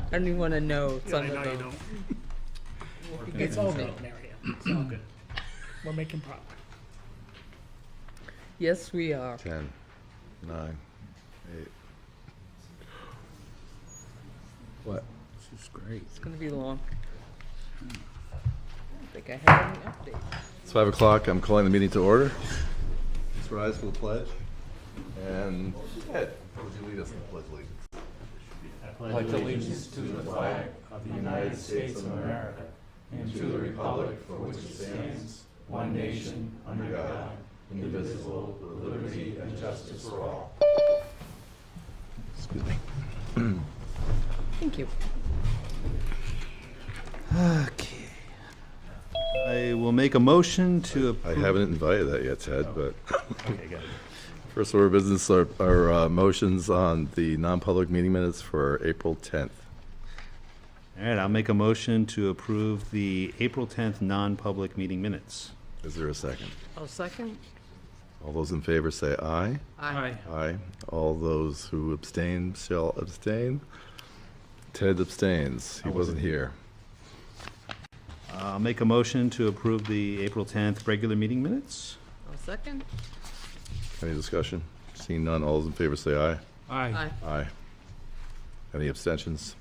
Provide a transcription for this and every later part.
I don't even want to know. It's Yeah, on I the know you bone. don't. It's all good, Marianne. It's all good. We're making progress. Yes, we are. 10, 9, 8. What? This is great. It's going to be long. I don't think I have any updates. It's 5 o'clock. I'm calling the meeting to order. Please rise for the pledge. And Ed, would you lead us in the pledge allegiance? I pledge allegiance to the flag of the United States of America and to the republic for which it stands, one nation, under God, indivisible, with liberty and justice for all. Excuse me. Thank you. Okay. I will make a motion to I approve. haven't invited that yet, Ted, but Okay, good. first order of business are motions on the non-public meeting minutes for April 10th. All right, I'll make a motion to approve the April 10th non-public meeting minutes. Is there a second? I'll second. All those in favor say aye. Aye. Aye. All those who abstain shall abstain. Ted abstains. He wasn't here. I'll make a motion to approve the April 10th regular meeting minutes. I'll second. Any discussion? Seeing none, all those in favor say aye. Aye. Aye. Any abstentions?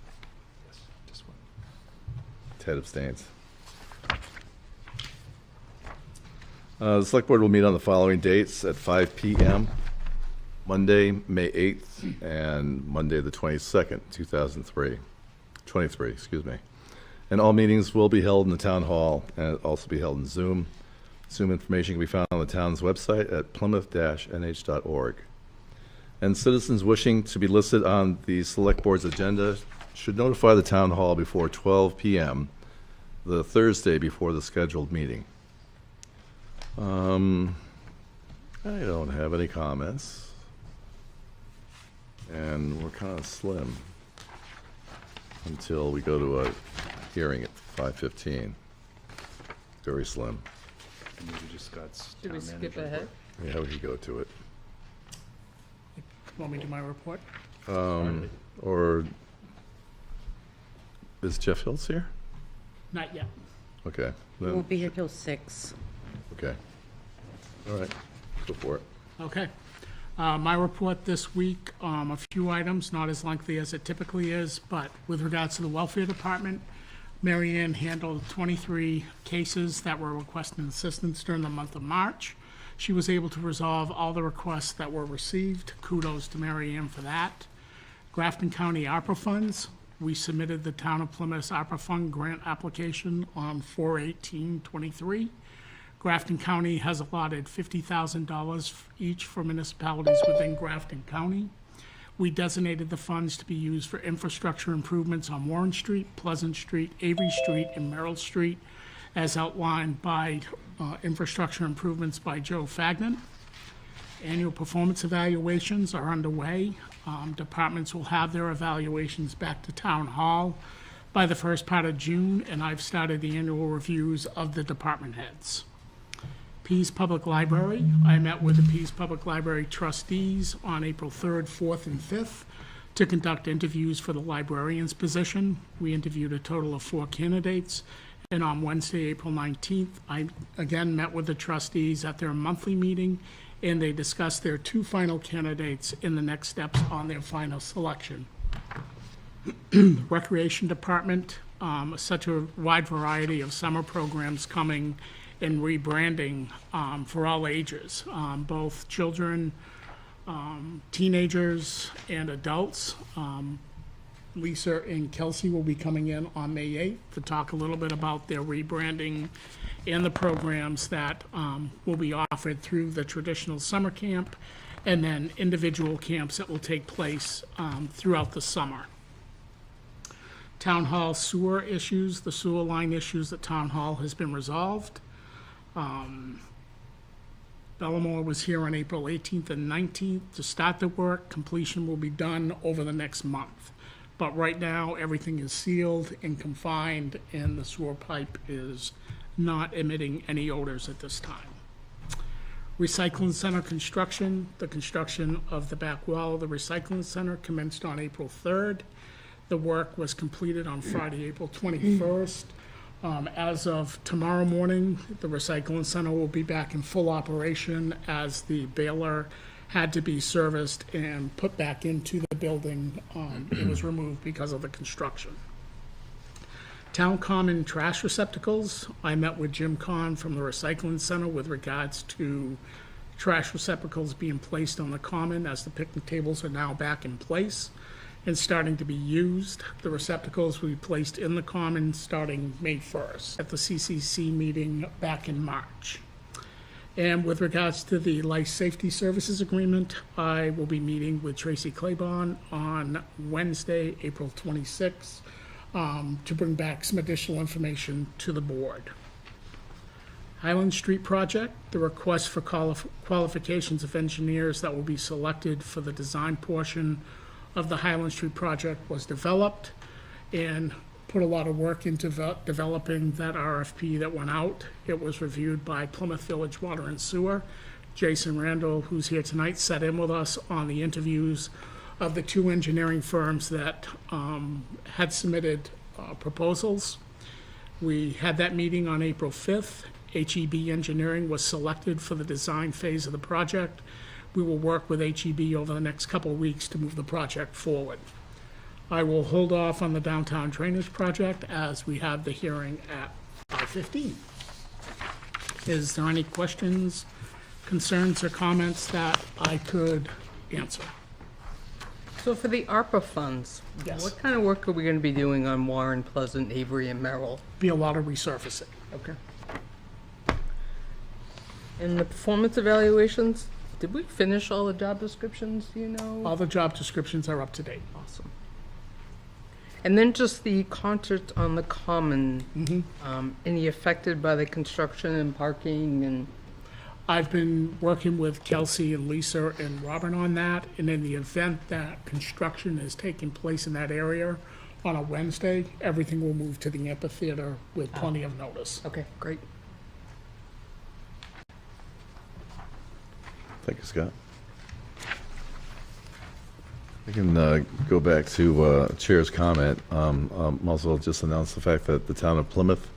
Just one. Ted abstains. The Select Board will meet on the following dates at 5 p.m. Monday, May 8th, and Monday, the 22nd, 23, excuse me. And all meetings will be held in the Town Hall and also be held in Zoom. Zoom information can be found on the town's website at plymouth-nh.org. And citizens wishing to be listed on the Select Board's agenda should notify the Town Hall before 12 p.m. the Thursday before the scheduled meeting. I don't have any comments. And we're kind of slim until we go to a hearing at 5:15. Very slim. And we just got Did we town skip manager ahead? report. Yeah, we could go to it. Want me to do my report? Or is Jeff Hills here? Not yet. Okay, We'll then, be here till 6. okay. All right, go for it. Okay. My report this week, a few items, not as lengthy as it typically is, but with regards to the welfare department, Mary Ann handled 23 cases that were requesting assistance during the month of March. She was able to resolve all the requests that were received. Kudos to Mary Ann for that. Grafton County ARPA funds. We submitted the Town of Plymouth's ARPA fund grant application on 4/18/23. Grafton County has allotted $50,000 each for municipalities within Grafton County. We designated the funds to be used for infrastructure improvements on Warren Street, Pleasant Street, Avery Street, and Merrill Street, as outlined by infrastructure improvements by Joe Fagnan. Annual performance evaluations are underway. Departments will have their evaluations back to Town Hall by the first part of June, and I've started the annual reviews of the department heads. Pease Public Library. I met with the Pease Public Library trustees on April 3rd, 4th, and 5th to conduct interviews for the librarian's position. We interviewed a total of 4 candidates, and on Wednesday, April 19th, I again met with the trustees at their monthly meeting, and they discussed their 2 final candidates in the next steps on their final selection. Recreation Department, such a wide variety of summer programs coming and rebranding for all ages, both children, teenagers, and adults. Lisa and Kelsey will be coming in on May 8th to talk a little bit about their rebranding and the programs that will be offered through the traditional summer camp and then individual camps that will take place throughout the summer. Town Hall sewer issues, the sewer line issues at Town Hall has been resolved. Bellamore was here on April 18th and 19th to start the work. Completion will be done over the next month. But right now, everything is sealed and confined, and the sewer pipe is not emitting any odors at this time. Recycling center construction. The construction of the back wall of the recycling center commenced on April 3rd. The work was completed on Friday, April 21st. As of tomorrow morning, the recycling center will be back in full operation as the baler had to be serviced and put back into the building. It was removed because of the construction. Town common trash receptacles. I met with Jim Kahn from the recycling center with regards to trash receptacles being placed on the common as the picnic tables are now back in place and starting to be used. The receptacles will be placed in the common starting May 1st at the CCC meeting back in March. And with regards to the Life Safety Services Agreement, I will be meeting with Tracy Claiborne on Wednesday, April 26th, to bring back some additional information to the board. Highland Street project, the request for qualifications of engineers that will be selected for the design portion of the Highland Street project was developed and put a lot of work into developing that RFP that went out. It was reviewed by Plymouth Village Water and Sewer. Jason Randall, who's here tonight, sat in with us on the interviews of the two engineering firms that had submitted proposals. We had that meeting on April 5th. HEB Engineering was selected for the design phase of the project. We will work with HEB over the next couple of weeks to move the project forward. I will hold off on the downtown drainage project as we have the hearing at 5:15. Is there any questions, concerns, or comments that I could answer? So for the ARPA funds, Yes. what kind of work are we going to be doing on Warren, Pleasant, Avery, and Merrill? Be a lot of resurfacing. Okay. And the performance evaluations, did we finish all the job descriptions, do you know? All the job descriptions are up to date. Awesome. And then just the concert on the common, any affected by the construction and parking and? I've been working with Kelsey and Lisa and Robin on that, and in the event that construction is taking place in that area on a Wednesday, everything will move to the amphitheater with plenty of notice. Okay, great. Thank you, Scott. I can go back to Chair's comment. Also, just announce the fact that the town of Plymouth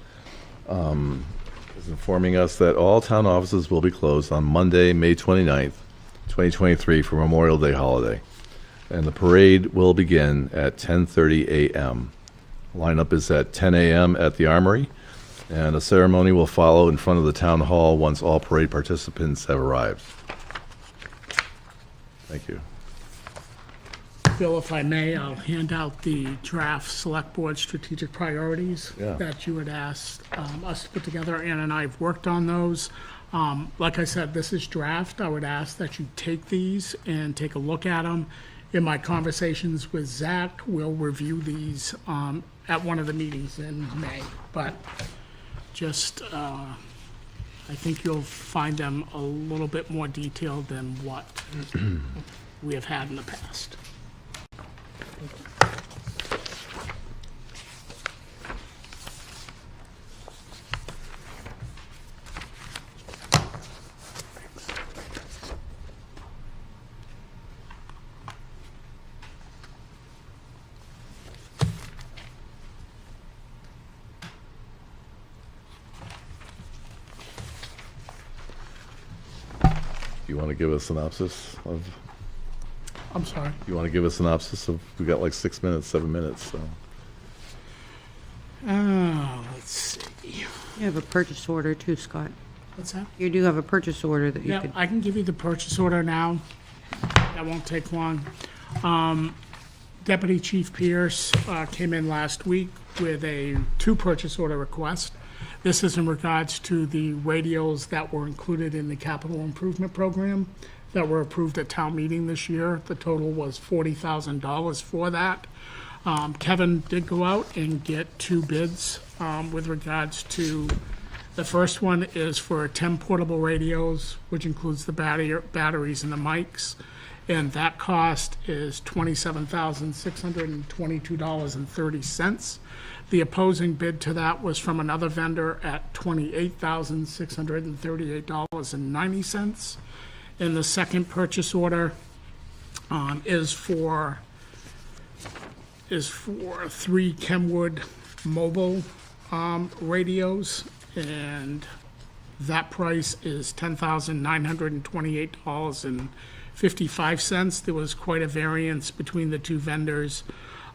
is informing us that all town offices will be closed on Monday, May 29th, 2023 for Memorial Day holiday. And the parade will begin at 10:30 a.m. Lineup is at 10 a.m. at the Armory, and a ceremony will follow in front of the town hall once all parade participants have arrived. Thank you. Bill, if I may, I'll hand out the draft select board strategic priorities Yeah. that you had asked us to put together. Ann and I have worked on those. Like I said, this is draft. I would ask that you take these and take a look at them. In my conversations with Zach, we'll review these at one of the meetings in May. But just, I think you'll find them a little bit more detailed than what we have had in the past. You want to give a synopsis of? I'm sorry. You want to give a synopsis of? We got like 6 minutes, 7 minutes. So Let's see. You have a purchase order too, Scott. What's that? You do have a purchase order that you Yeah, could, I can give you the purchase order now. That won't take long. Deputy Chief Pierce came in last week with two purchase order requests. This is in regards to the radios that were included in the capital improvement program that were approved at town meeting this year. The total was $40,000 for that. Kevin did go out and get two bids with regards to, the first one is for 10 portable radios, which includes the batteries and the mics. And that cost is $27,622.30. The opposing bid to that was from another vendor at $28,638.90. And the second purchase order is for is for 3 Kenwood mobile radios, and that price is $10,928.55. There was quite a variance between the two vendors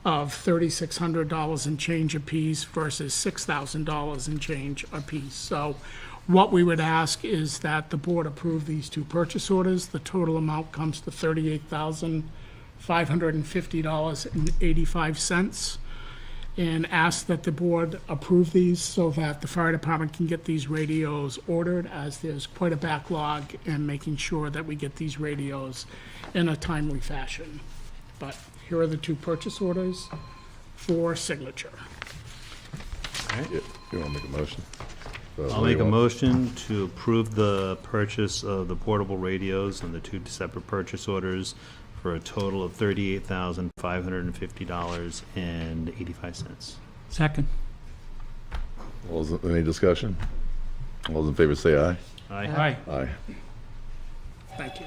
of $3,600 and change apiece versus $6,000 and change apiece. So what we would ask is that the board approve these two purchase orders. The total amount comes to $38,550.85, and ask that the board approve these so that the fire department can get these radios ordered, as there's quite a backlog, and making sure that we get these radios in a timely fashion. But here are the two purchase orders for signature. You want to make a motion? I'll make a motion to approve the purchase of the portable radios and the two separate purchase orders for a total of $38,550.85. Second. Any discussion? All those in favor say aye. Aye. Aye. Thank you.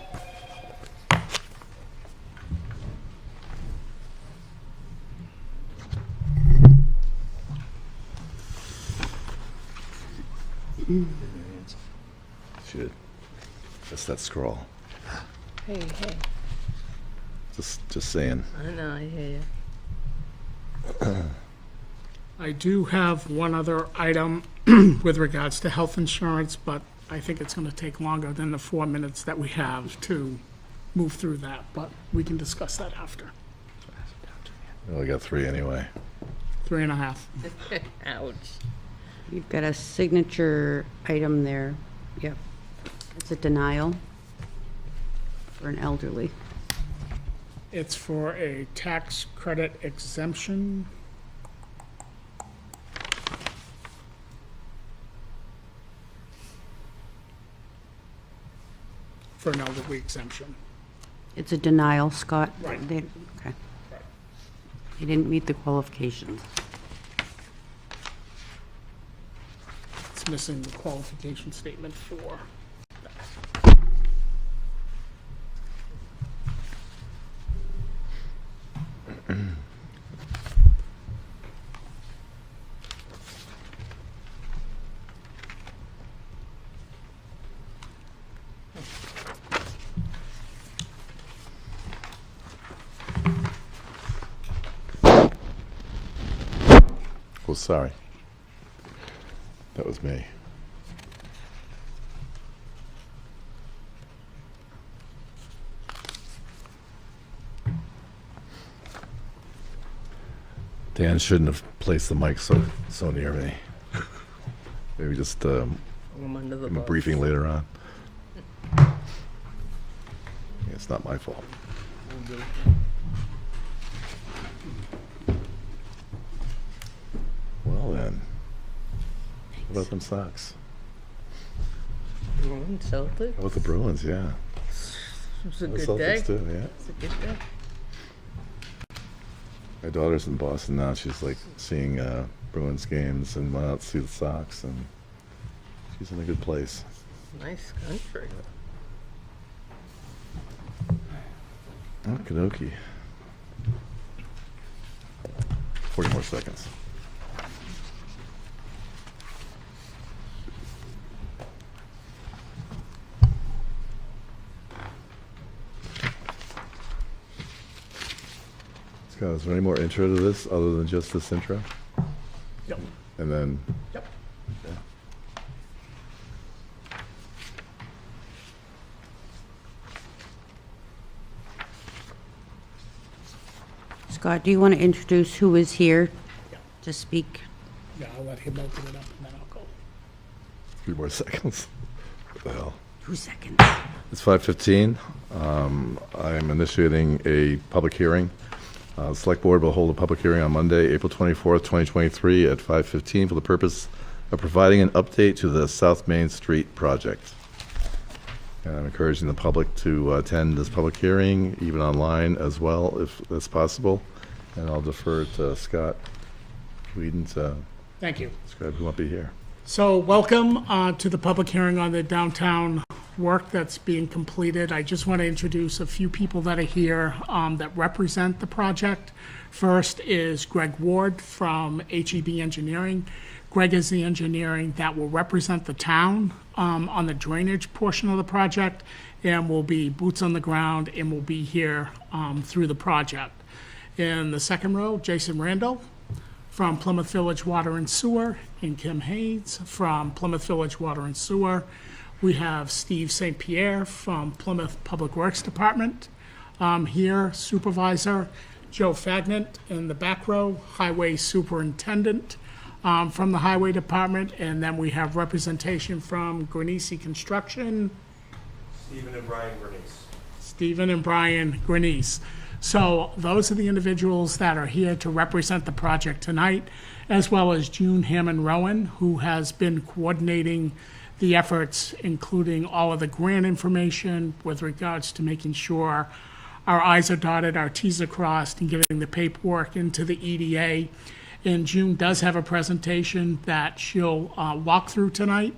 Shit. That's that scroll. Hey, hey, Just saying. I know, I hear you. I do have one other item with regards to health insurance, but I think it's going to take longer than the 4 minutes that we have to move through that, but we can discuss that after. We only got 3 anyway. 3.5. Ouch. You've got a signature item there. Yep. It's a denial for an elderly. It's for a tax credit exemption. For an elderly exemption. It's a denial, Scott. Right. Okay. He didn't meet the qualifications. It's missing the qualification statement for. Oh, sorry. That was me. Dan shouldn't have placed the mic so near me. Maybe just I'm under the give him a bus. briefing later on. It's not my fault. Well then, what about them Sox? Bruins, Celtics. How about the Bruins? Yeah. It was a The good day. Celtics too. Yeah. It's a good day. My daughter's in Boston now. She's like seeing Bruins games and went out to see the Sox, and she's in a good place. Nice country. Okie dokie. 40 more seconds. Scott, is there any more intro to this other than just this intro? Yep. And then, Yep. Scott, do you want to introduce who is here Yeah. to speak? Yeah, I'll let him open it up and then I'll go. 3 more seconds. What the hell? 2 seconds. It's 5:15. I'm initiating a public hearing. The Select Board will hold a public hearing on Monday, April 24th, 2023, at 5:15 for the purpose of providing an update to the South Main Street project. And I'm encouraging the public to attend this public hearing, even online as well, if that's possible. And I'll defer to Scott Whedon to Thank you. describe who might be here. So welcome to the public hearing on the downtown work that's being completed. I just want to introduce a few people that are here that represent the project. First is Greg Ward from HEB Engineering. Greg is the engineering that will represent the town on the drainage portion of the project, and will be boots on the ground and will be here through the project. In the second row, Jason Randall from Plymouth Village Water and Sewer, and Kim Haynes from Plymouth Village Water and Sewer. We have Steve St. Pierre from Plymouth Public Works Department here, supervisor. Joe Fagnant in the back row, highway superintendent from the highway department. And then we have representation from Granisi Construction. Stephen and Brian Bernice. Stephen and Brian Granise. So those are the individuals that are here to represent the project tonight, as well as June Hammond Rowan, who has been coordinating the efforts, including all of the grant information with regards to making sure our I's are dotted, our T's are crossed, and getting the paperwork into the EDA. And June does have a presentation that she'll walk through tonight.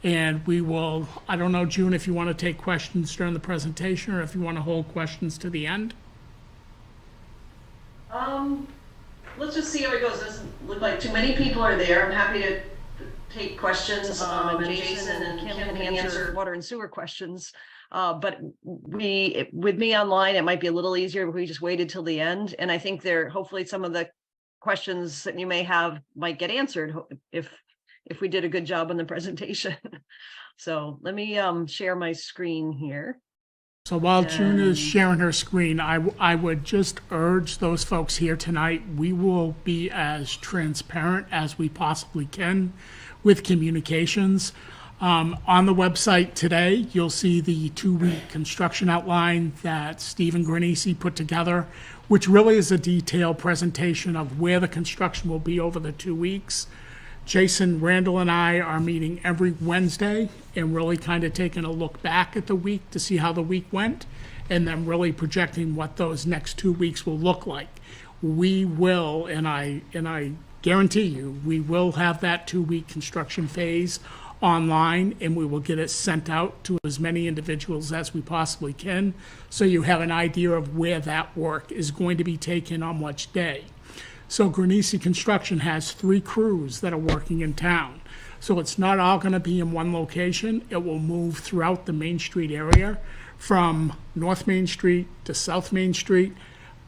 And we will, I don't know, June, if you want to take questions during the presentation or if you want to hold questions to the end. Let's just see how it goes. Doesn't look like too many people are there. I'm happy to take questions. And Jason and Kim can answer water and sewer questions. But with me online, it might be a little easier if we just waited till the end. And I think hopefully some of the questions that you may have might get answered if we did a good job on the presentation. So let me share my screen here. So while June is sharing her screen, I would just urge those folks here tonight, we will be as transparent as we possibly can with communications. On the website today, you'll see the 2-week construction outline that Stephen Granisi put together, which really is a detailed presentation of where the construction will be over the 2 weeks. Jason Randall and I are meeting every Wednesday and really kind of taking a look back at the week to see how the week went, and then really projecting what those next 2 weeks will look like. We will, and I guarantee you, we will have that 2-week construction phase online, and we will get it sent out to as many individuals as we possibly can, so you have an idea of where that work is going to be taken on which day. So Granisi Construction has 3 crews that are working in town. So it's not all going to be in one location. It will move throughout the Main Street area from North Main Street to South Main Street,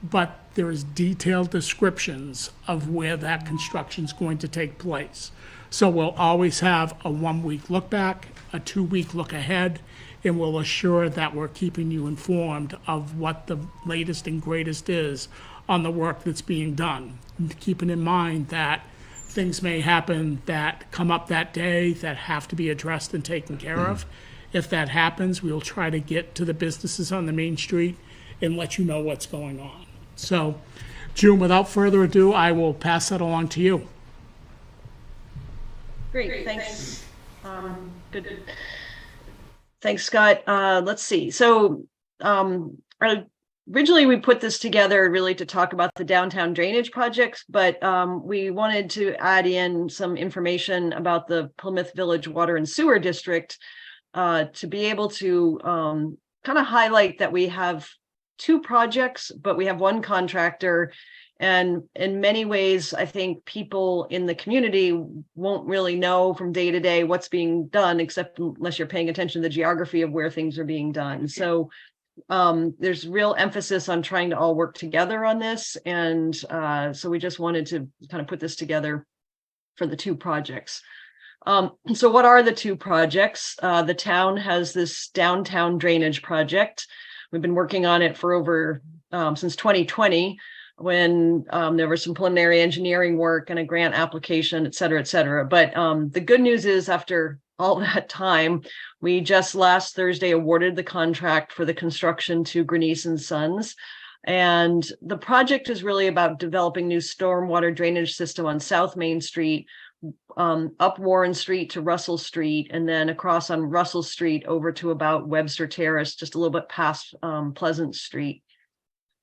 but there is detailed descriptions of where that construction is going to take place. So we'll always have a 1-week look back, a 2-week look ahead, and we'll assure that we're keeping you informed of what the latest and greatest is on the work that's being done. And keeping in mind that things may happen that come up that day that have to be addressed and taken care of. If that happens, we'll try to get to the businesses on the main street and let you know what's going on. So, June, without further ado, I will pass that along to you. Great, thanks. Good. Thanks, Scott. Let's see. So originally we put this together really to talk about the downtown drainage projects, but we wanted to add in some information about the Plymouth Village Water and Sewer District to be able to kind of highlight that we have 2 projects, but we have 1 contractor. And in many ways, I think people in the community won't really know from day to day what's being done, except unless you're paying attention to the geography of where things are being done. So there's real emphasis on trying to all work together on this. And so we just wanted to kind of put this together for the 2 projects. So what are the 2 projects? The town has this downtown drainage project. We've been working on it for over since 2020. When there was some preliminary engineering work and a grant application, et cetera, et cetera. But the good news is after all that time, we just last Thursday awarded the contract for the construction to Granise and Sons. And the project is really about developing new stormwater drainage system on South Main Street, up Warren Street to Russell Street, and then across on Russell Street over to about Webster Terrace, just a little bit past Pleasant Street.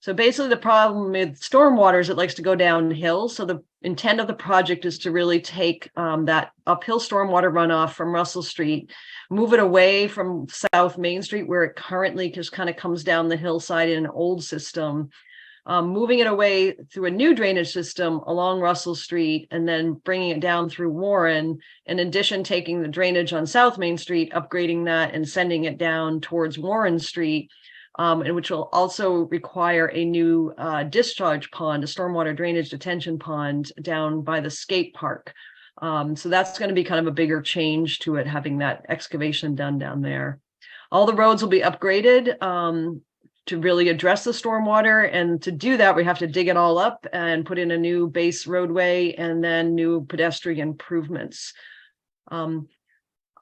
So basically the problem with stormwater is it likes to go downhill. So the intent of the project is to really take that uphill stormwater runoff from Russell Street, move it away from South Main Street where it currently just kind of comes down the hillside in an old system, moving it away through a new drainage system along Russell Street, and then bringing it down through Warren. In addition, taking the drainage on South Main Street, upgrading that and sending it down towards Warren Street, and which will also require a new discharge pond, a stormwater drainage detention pond down by the skate park. So that's going to be kind of a bigger change to it, having that excavation done down there. All the roads will be upgraded to really address the stormwater. And to do that, we have to dig it all up and put in a new base roadway and then new pedestrian improvements.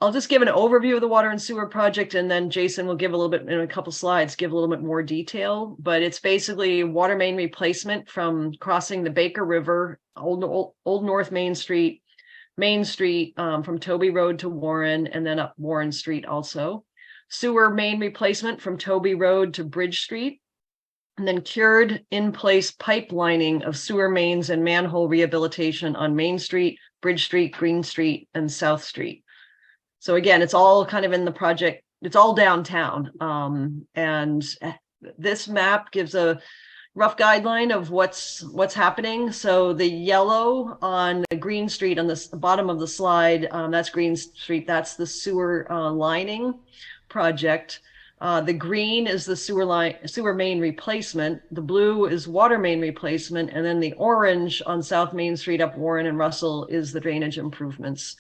I'll just give an overview of the water and sewer project, and then Jason will give a little bit in a couple slides, give a little bit more detail. But it's basically water main replacement from crossing the Baker River, Old North Main Street, from Toby Road to Warren, and then up Warren Street also. Sewer main replacement from Toby Road to Bridge Street, and then cured in-place pipelining of sewer mains and manhole rehabilitation on Main Street, Bridge Street, Green Street, and South Street. So again, it's all kind of in the project, it's all downtown. And this map gives a rough guideline of what's happening. So the yellow on the Green Street on the bottom of the slide, that's Green Street, that's the sewer lining project. The green is the sewer main replacement. The blue is water main replacement. And then the orange on South Main Street up Warren and Russell is the drainage improvements.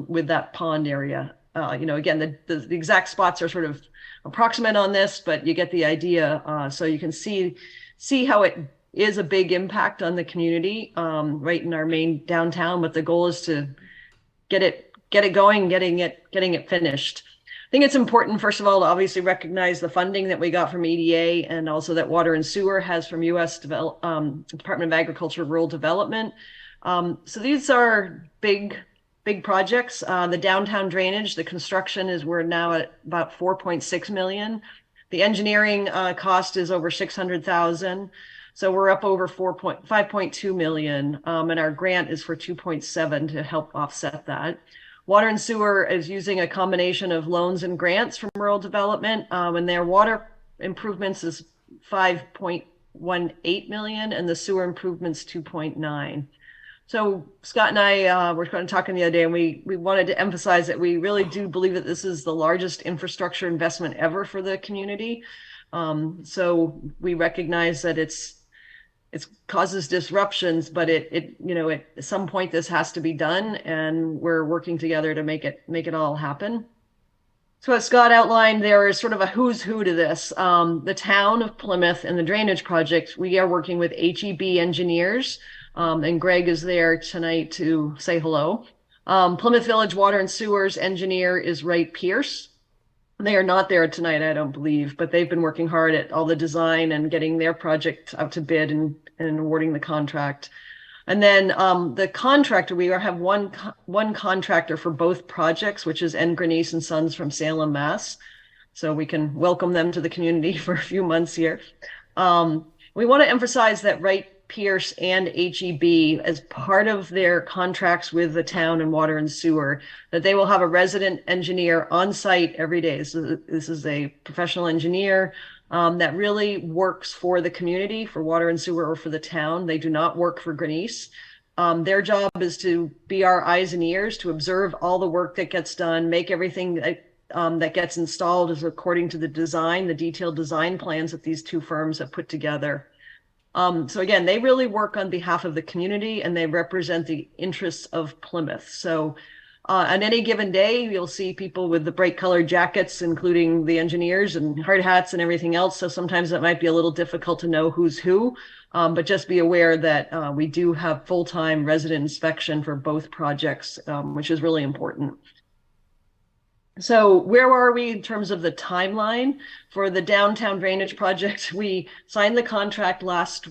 With that pond area. Again, the exact spots are sort of approximate on this, but you get the idea. So you can see how it is a big impact on the community right in our main downtown, but the goal is to get it going, getting it finished. I think it's important, first of all, to obviously recognize the funding that we got from EDA, and also that Water and Sewer has from U.S. Department of Agriculture Rural Development. So these are big projects. The downtown drainage, the construction we're now at about 4.6 million. The engineering cost is over 600,000. So we're up over 5.2 million. And our grant is for 2.7 to help offset that. Water and Sewer is using a combination of loans and grants from rural development. And their water improvements is 5.18 million, and the sewer improvements 2.9. So Scott and I were kind of talking the other day, and we wanted to emphasize that we really do believe that this is the largest infrastructure investment ever for the community. So we recognize that it causes disruptions, but at some point this has to be done, and we're working together to make it all happen. So as Scott outlined, there is sort of a who's who to this. The town of Plymouth and the drainage project, we are working with HEB engineers. And Greg is there tonight to say hello. Plymouth Village Water and Sewers engineer is Wright Pierce. They are not there tonight, I don't believe, but they've been working hard at all the design and getting their project out to bid and awarding the contract. And then the contractor, we have one contractor for both projects, which is N. Grenice and Sons from Salem, Mass. So we can welcome them to the community for a few months here. We want to emphasize that Wright Pierce and HEB, as part of their contracts with the town and Water and Sewer, that they will have a resident engineer on site every day. So this is a professional engineer that really works for the community, for Water and Sewer, or for the town. They do not work for Grenice. Their job is to be our eyes and ears, to observe all the work that gets done, make everything that gets installed is according to the detailed design plans that these two firms have put together. So again, they really work on behalf of the community, and they represent the interests of Plymouth. So on any given day, you'll see people with the bright colored jackets, including the engineers, and hard hats and everything else. So sometimes it might be a little difficult to know who's who, but just be aware that we do have full-time resident inspection for both projects, which is really important. So where are we in terms of the timeline for the downtown drainage project? We signed the contract last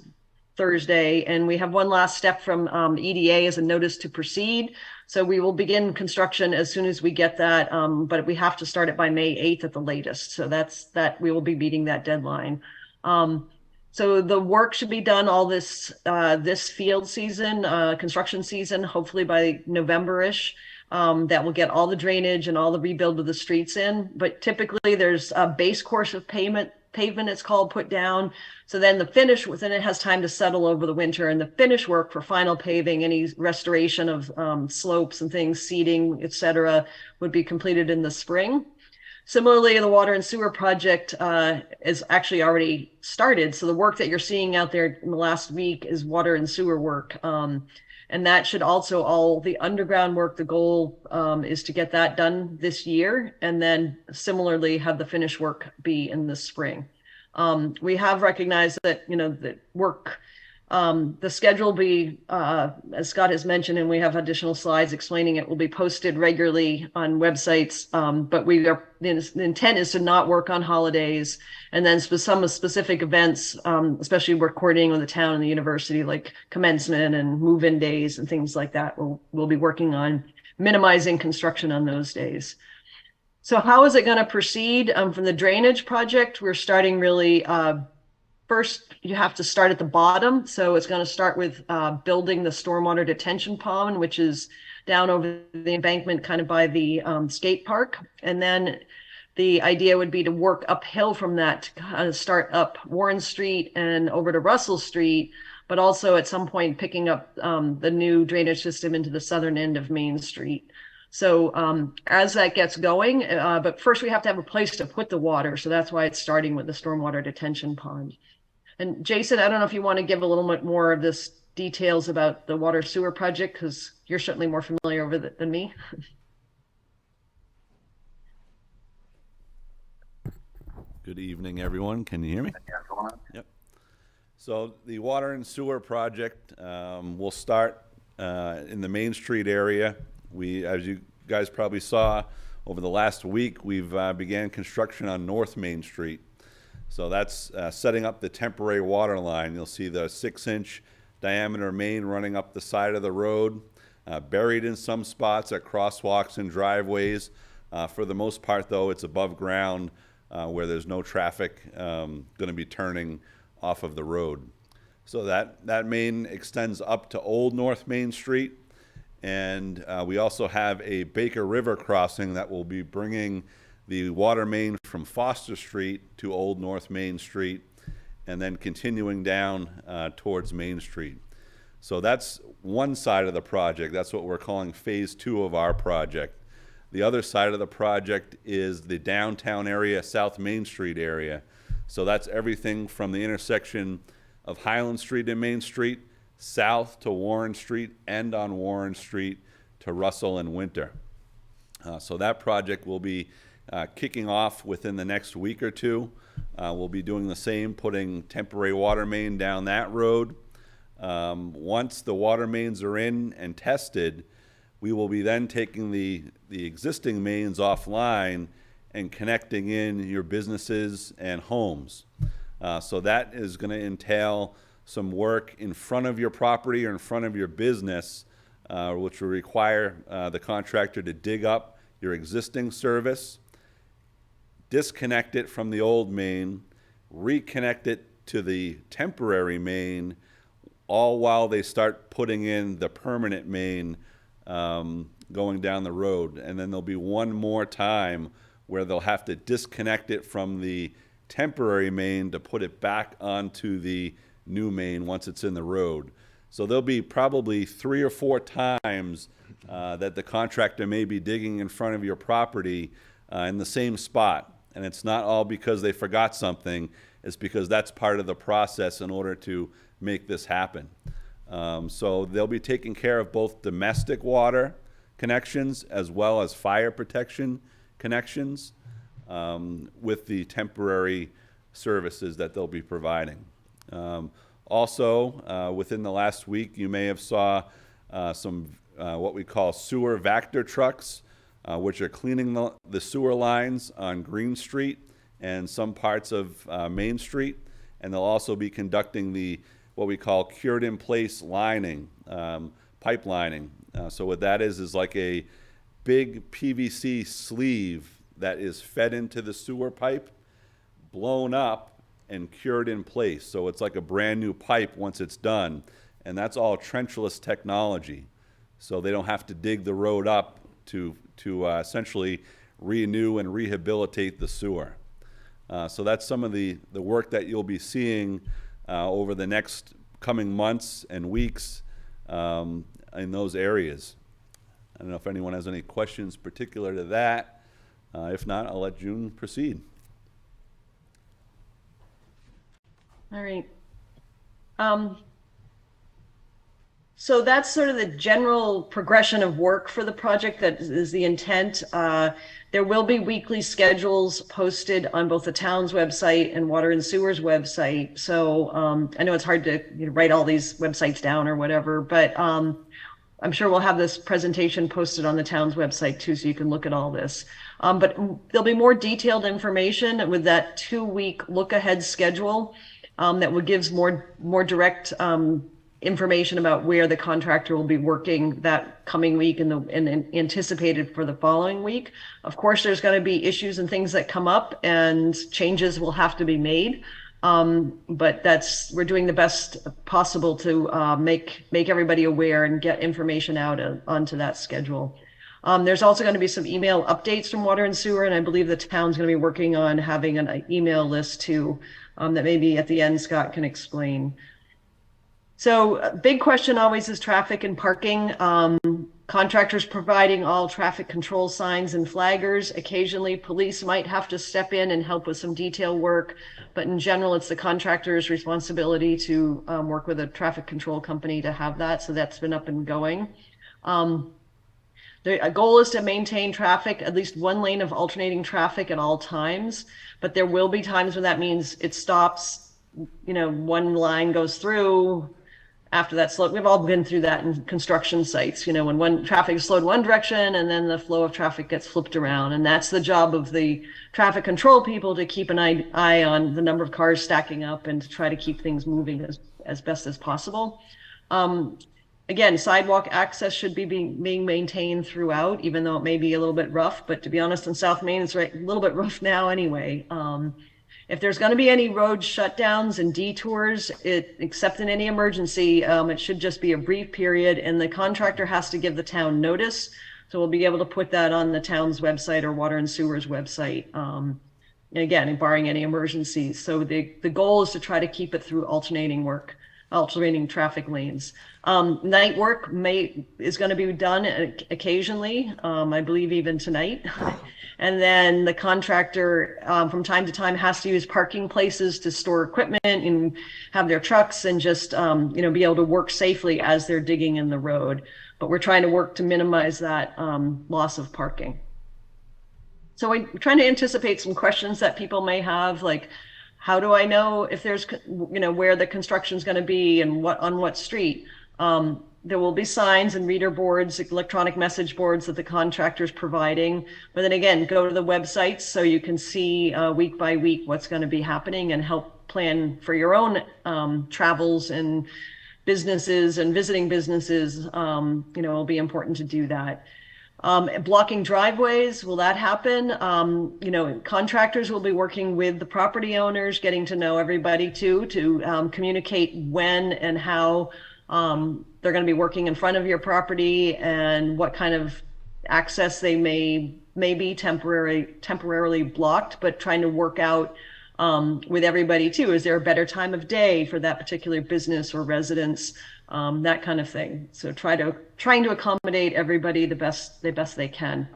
Thursday, and we have one last step from EDA as a notice to proceed. So we will begin construction as soon as we get that, but we have to start it by May 8th at the latest. So that we will be meeting that deadline. So the work should be done all this field season, construction season, hopefully by November-ish. That will get all the drainage and all the rebuild of the streets in. But typically there's a base course of pavement it's called, put down. So then then it has time to settle over the winter, and the finish work for final paving, any restoration of slopes and things, seeding, et cetera, would be completed in the spring. Similarly, the water and sewer project is actually already started. So the work that you're seeing out there in the last week is water and sewer work. And that should also, all the underground work, the goal is to get that done this year. And then similarly have the finish work be in the spring. We have recognized that, that work, the schedule will be, as Scott has mentioned, and we have additional slides explaining it, will be posted regularly on websites. But the intent is to not work on holidays, and then some specific events, especially we're coordinating with the town and the university, like commencement and move-in days and things like that. We'll be working on minimizing construction on those days. So how is it going to proceed? From the drainage project, we're starting really, first, you have to start at the bottom. So it's going to start with building the stormwater detention pond, which is down over the embankment kind of by the skate park. And then the idea would be to work uphill from that to kind of start up Warren Street and over to Russell Street, but also at some point picking up the new drainage system into the southern end of Main Street. So as that gets going, but first we have to have a place to put the water. So that's why it's starting with the stormwater detention pond. And Jason, I don't know if you want to give a little bit more of this details about the water sewer project, because you're certainly more familiar with it than me. Good evening, everyone. Can you hear me? Yep. So the water and sewer project will start in the Main Street area. As you guys probably saw over the last week, we've began construction on North Main Street. So that's setting up the temporary water line. You'll see the 6-inch diameter main running up the side of the road, buried in some spots at crosswalks and driveways. For the most part, though, it's above ground where there's no traffic going to be turning off of the road. So that main extends up to Old North Main Street. And we also have a Baker River crossing that will be bringing the water main from Foster Street to Old North Main Street, and then continuing down towards Main Street. So that's one side of the project. That's what we're calling phase 2 of our project. The other side of the project is the downtown area, South Main Street area. So that's everything from the intersection of Highland Street and Main Street, south to Warren Street, and on Warren Street to Russell and Winter. So that project will be kicking off within the next week or two. We'll be doing the same, putting temporary water main down that road. Once the water mains are in and tested, we will be then taking the existing mains offline and connecting in your businesses and homes. So that is going to entail some work in front of your property or in front of your business, which will require the contractor to dig up your existing service, disconnect it from the old main, reconnect it to the temporary main, all while they start putting in the permanent main going down the road. And then there'll be one more time where they'll have to disconnect it from the temporary main to put it back onto the new main once it's in the road. So there'll be probably 3 or 4 times that the contractor may be digging in front of your property in the same spot. And it's not all because they forgot something. It's because that's part of the process in order to make this happen. So they'll be taking care of both domestic water connections as well as fire protection connections with the temporary services that they'll be providing. Also, within the last week, you may have saw some what we call sewer vector trucks, which are cleaning the sewer lines on Green Street and some parts of Main Street. And they'll also be conducting what we call cured in place lining, pipelining. So what that is like a big PVC sleeve that is fed into the sewer pipe, blown up, and cured in place. So it's like a brand new pipe once it's done. And that's all trenchless technology. So they don't have to dig the road up to essentially renew and rehabilitate the sewer. So that's some of the work that you'll be seeing over the next coming months and weeks in those areas. I don't know if anyone has any questions particular to that. If not, I'll let June proceed. All right. So that's sort of the general progression of work for the project. That is the intent. There will be weekly schedules posted on both the town's website and Water and Sewer's website. So I know it's hard to write all these websites down or whatever, but I'm sure we'll have this presentation posted on the town's website too, so you can look at all this. But there'll be more detailed information with that 2-week look ahead schedule that will give more direct information about where the contractor will be working that coming week and anticipated for the following week. Of course, there's going to be issues and things that come up and changes will have to be made. But we're doing the best possible to make everybody aware and get information out onto that schedule. There's also going to be some email updates from Water and Sewer, and I believe the town's going to be working on having an email list too, that maybe at the end Scott can explain. So a big question always is traffic and parking. Contractors providing all traffic control signs and flaggers. Occasionally police might have to step in and help with some detail work, but in general it's the contractor's responsibility to work with a traffic control company to have that. So that's been up and going. The goal is to maintain traffic, at least one lane of alternating traffic at all times, but there will be times when that means it stops, one line goes through. After that slow, we've all been through that in construction sites, when one traffic is slowed one direction and then the flow of traffic gets flipped around. And that's the job of the traffic control people, to keep an eye on the number of cars stacking up and to try to keep things moving as best as possible. Again, sidewalk access should be being maintained throughout, even though it may be a little bit rough. But to be honest, in South Main, it's a little bit rough now anyway. If there's going to be any road shutdowns and detours, except in any emergency, it should just be a brief period, and the contractor has to give the town notice. So we'll be able to put that on the town's website or Water and Sewer's website. Again, barring any emergencies. So the goal is to try to keep it through alternating traffic lanes. Night work is going to be done occasionally, I believe even tonight. And then the contractor from time to time has to use parking places to store equipment and have their trucks and just be able to work safely as they're digging in the road. But we're trying to work to minimize that loss of parking. So we're trying to anticipate some questions that people may have, like, how do I know if there's, where the construction is going to be and on what street? There will be signs and reader boards, electronic message boards that the contractor is providing. But then again, go to the websites so you can see week by week what's going to be happening and help plan for your own travels and businesses and visiting businesses. It'll be important to do that. Blocking driveways, will that happen? Contractors will be working with the property owners, getting to know everybody too, to communicate when and how they're going to be working in front of your property and what kind of access they may be temporarily blocked, but trying to work out with everybody too. Is there a better time of day for that particular business or residence? That kind of thing. So trying to accommodate everybody the best they can.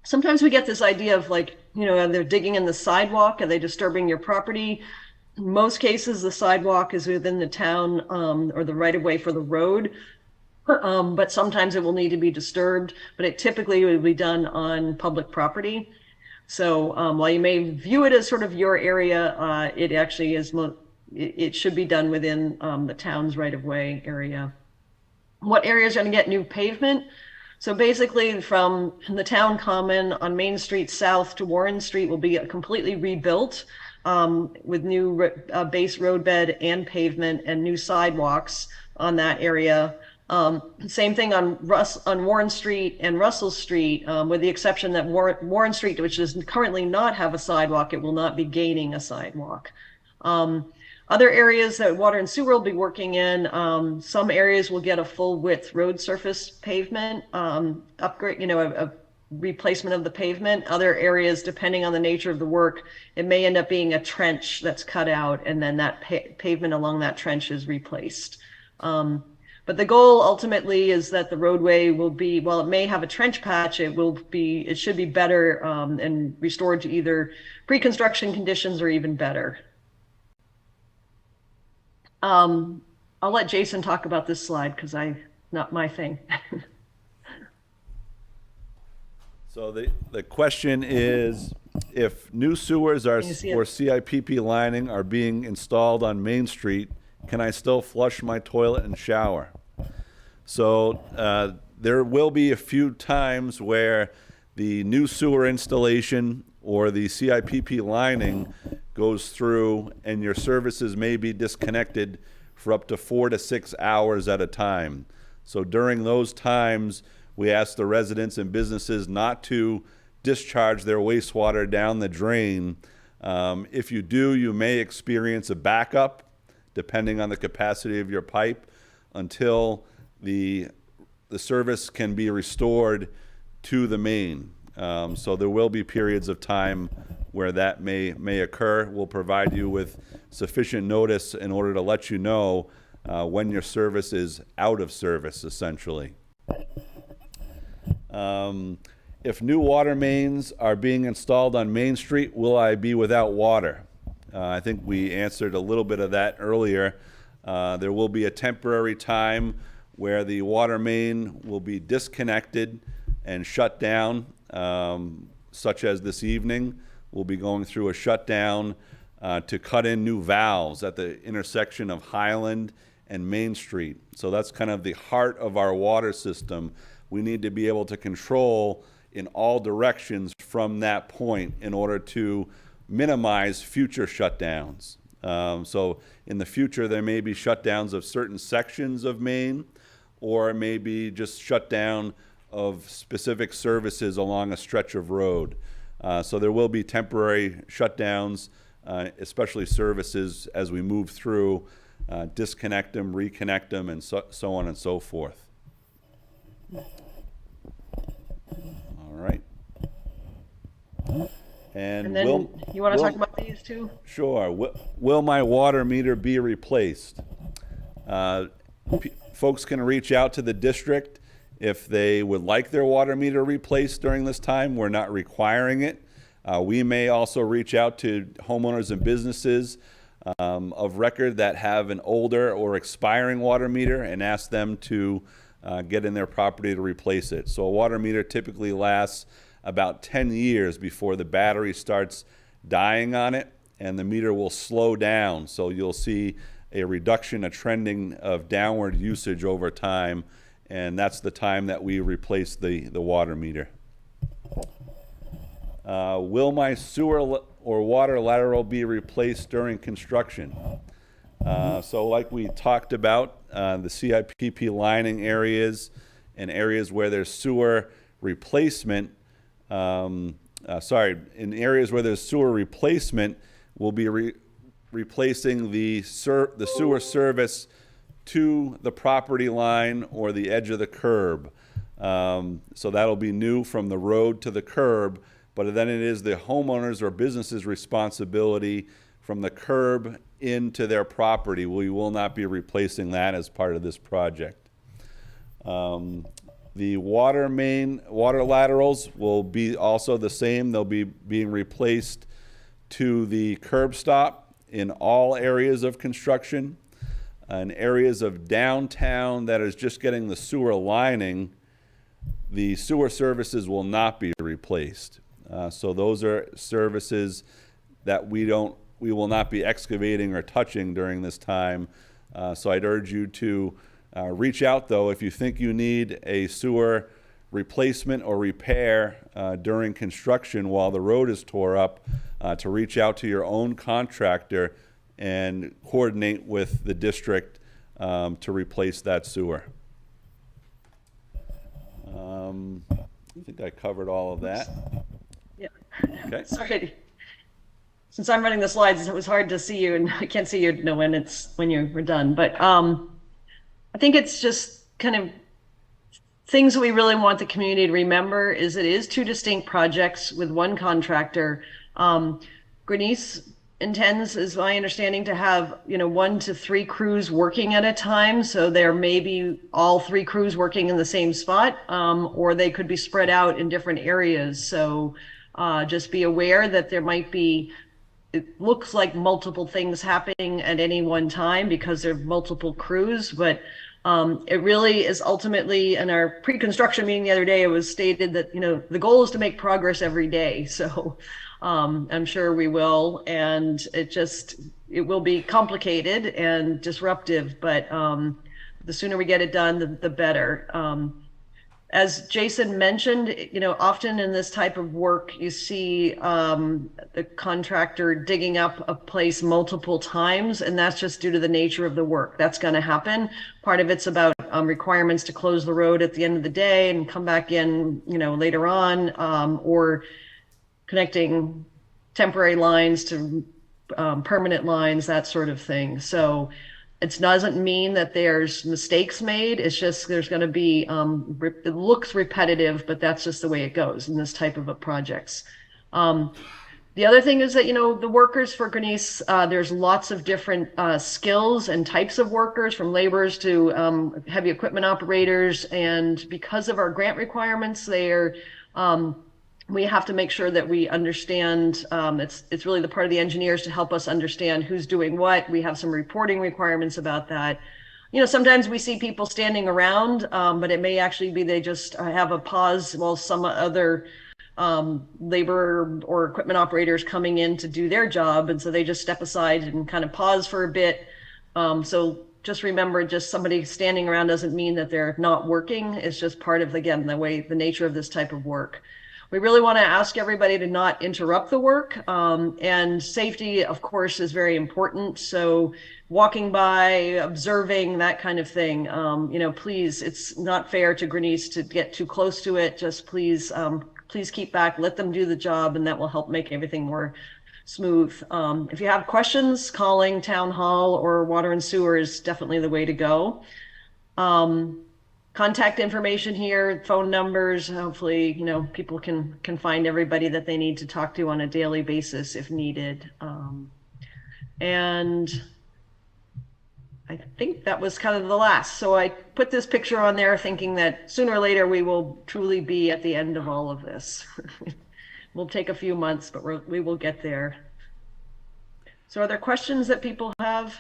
Sometimes we get this idea of they're digging in the sidewalk. Are they disturbing your property? In most cases, the sidewalk is within the town or the right of way for the road. But sometimes it will need to be disturbed, but it typically will be done on public property. So while you may view it as sort of your area, it actually is it should be done within the town's right-of-way area. What areas are going to get new pavement? So basically from the town common on Main Street south to Warren Street will be completely rebuilt with new base roadbed and pavement and new sidewalks on that area. Same thing on Warren Street and Russell Street, with the exception that Warren Street, which does currently not have a sidewalk, it will not be gaining a sidewalk. Other areas that water and sewer will be working in, some areas will get a full width road surface pavement upgrade, a replacement of the pavement. Other areas, depending on the nature of the work, it may end up being a trench that's cut out, and then that pavement along that trench is replaced. But the goal ultimately is that the roadway will be, while it may have a trench patch, it should be better and restored to either pre-construction conditions or even better. I'll let Jason talk about this slide because not my thing. So the question is, if new sewers or CIPP lining are being installed on Main Street, can I still flush my toilet and shower? So there will be a few times where the new sewer installation or the CIPP lining goes through and your services may be disconnected for up to 4 to 6 hours at a time. So during those times, we ask the residents and businesses not to discharge their wastewater down the drain. If you do, you may experience a backup, depending on the capacity of your pipe, until the service can be restored to the main. So there will be periods of time where that may occur. We'll provide you with sufficient notice in order to let you know when your service is out of service, essentially. If new water mains are being installed on Main Street, will I be without water? I think we answered a little bit of that earlier. There will be a temporary time where the water main will be disconnected and shut down, such as this evening. We'll be going through a shutdown to cut in new valves at the intersection of Highland and Main Street. So that's kind of the heart of our water system. We need to be able to control in all directions from that point in order to minimize future shutdowns. So in the future, there may be shutdowns of certain sections of Main, or maybe just shutdown of specific services along a stretch of road. So there will be temporary shutdowns, especially services as we move through, disconnect them, reconnect them, and so on and so forth. All right. And then you want to talk about these two? Sure. Will my water meter be replaced? Folks can reach out to the district if they would like their water meter replaced during this time. We're not requiring it. We may also reach out to homeowners and businesses of record that have an older or expiring water meter and ask them to get in their property to replace it. So a water meter typically lasts about 10 years before the battery starts dying on it, and the meter will slow down. So you'll see a reduction, a trending of downward usage over time, and that's the time that we replace the water meter. Will my sewer or water lateral be replaced during construction? So like we talked about, the CIPP lining areas and areas where there's sewer replacement, in areas where there's sewer replacement, we'll be replacing the sewer service to the property line or the edge of the curb. So that'll be new from the road to the curb, but then it is the homeowners or business's responsibility from the curb into their property. We will not be replacing that as part of this project. The water laterals will be also the same. They'll be being replaced to the curb stop in all areas of construction. In areas of downtown that is just getting the sewer lining, the sewer services will not be replaced. So those are services that we will not be excavating or touching during this time. So I'd urge you to reach out, though, if you think you need a sewer replacement or repair during construction while the road is tore up, to reach out to your own contractor and coordinate with the district to replace that sewer. I think I covered all of that. Yeah. Okay. Sorry. Since I'm running the slides, it was hard to see you, and I can't see you to know when you're done. But I think it's just kind of things that we really want the community to remember is it is two distinct projects with one contractor. Grenice intends, is my understanding, to have 1 to 3 crews working at a time. So there may be all 3 crews working in the same spot, or they could be spread out in different areas. So just be aware that there might be, it looks like multiple things happening at any one time because there are multiple crews, but it really is ultimately, in our pre-construction meeting the other day, it was stated that, the goal is to make progress every day. So I'm sure we will, and it will be complicated and disruptive, but the sooner we get it done, the better. As Jason mentioned, often in this type of work, you see the contractor digging up a place multiple times, and that's just due to the nature of the work. That's going to happen. Part of it's about requirements to close the road at the end of the day and come back in, later on, or connecting temporary lines to permanent lines, that sort of thing. So it doesn't mean that there's mistakes made. It's just there's going to be, it looks repetitive, but that's just the way it goes in this type of projects. The other thing is that, the workers for Grenice, there's lots of different skills and types of workers, from laborers to heavy equipment operators. And because of our grant requirements, we have to make sure that we understand, it's really the part of the engineers to help us understand who's doing what. We have some reporting requirements about that. Sometimes we see people standing around, but it may actually be they just have a pause while some other labor or equipment operators coming in to do their job. And so they just step aside and kind of pause for a bit. So just remember, just somebody standing around doesn't mean that they're not working. It's just part of, again, the nature of this type of work. We really want to ask everybody to not interrupt the work, and safety, of course, is very important. So walking by, observing, that kind of thing, please, it's not fair to Grenice to get too close to it. Just please keep back, let them do the job, and that will help make everything more smooth. If you have questions, calling town hall or water and sewer is definitely the way to go. Contact information here, phone numbers. Hopefully, people can find everybody that they need to talk to on a daily basis if needed. And I think that was kind of the last. So I put this picture on there thinking that sooner or later we will truly be at the end of all of this. We'll take a few months, but we will get there. So are there questions that people have?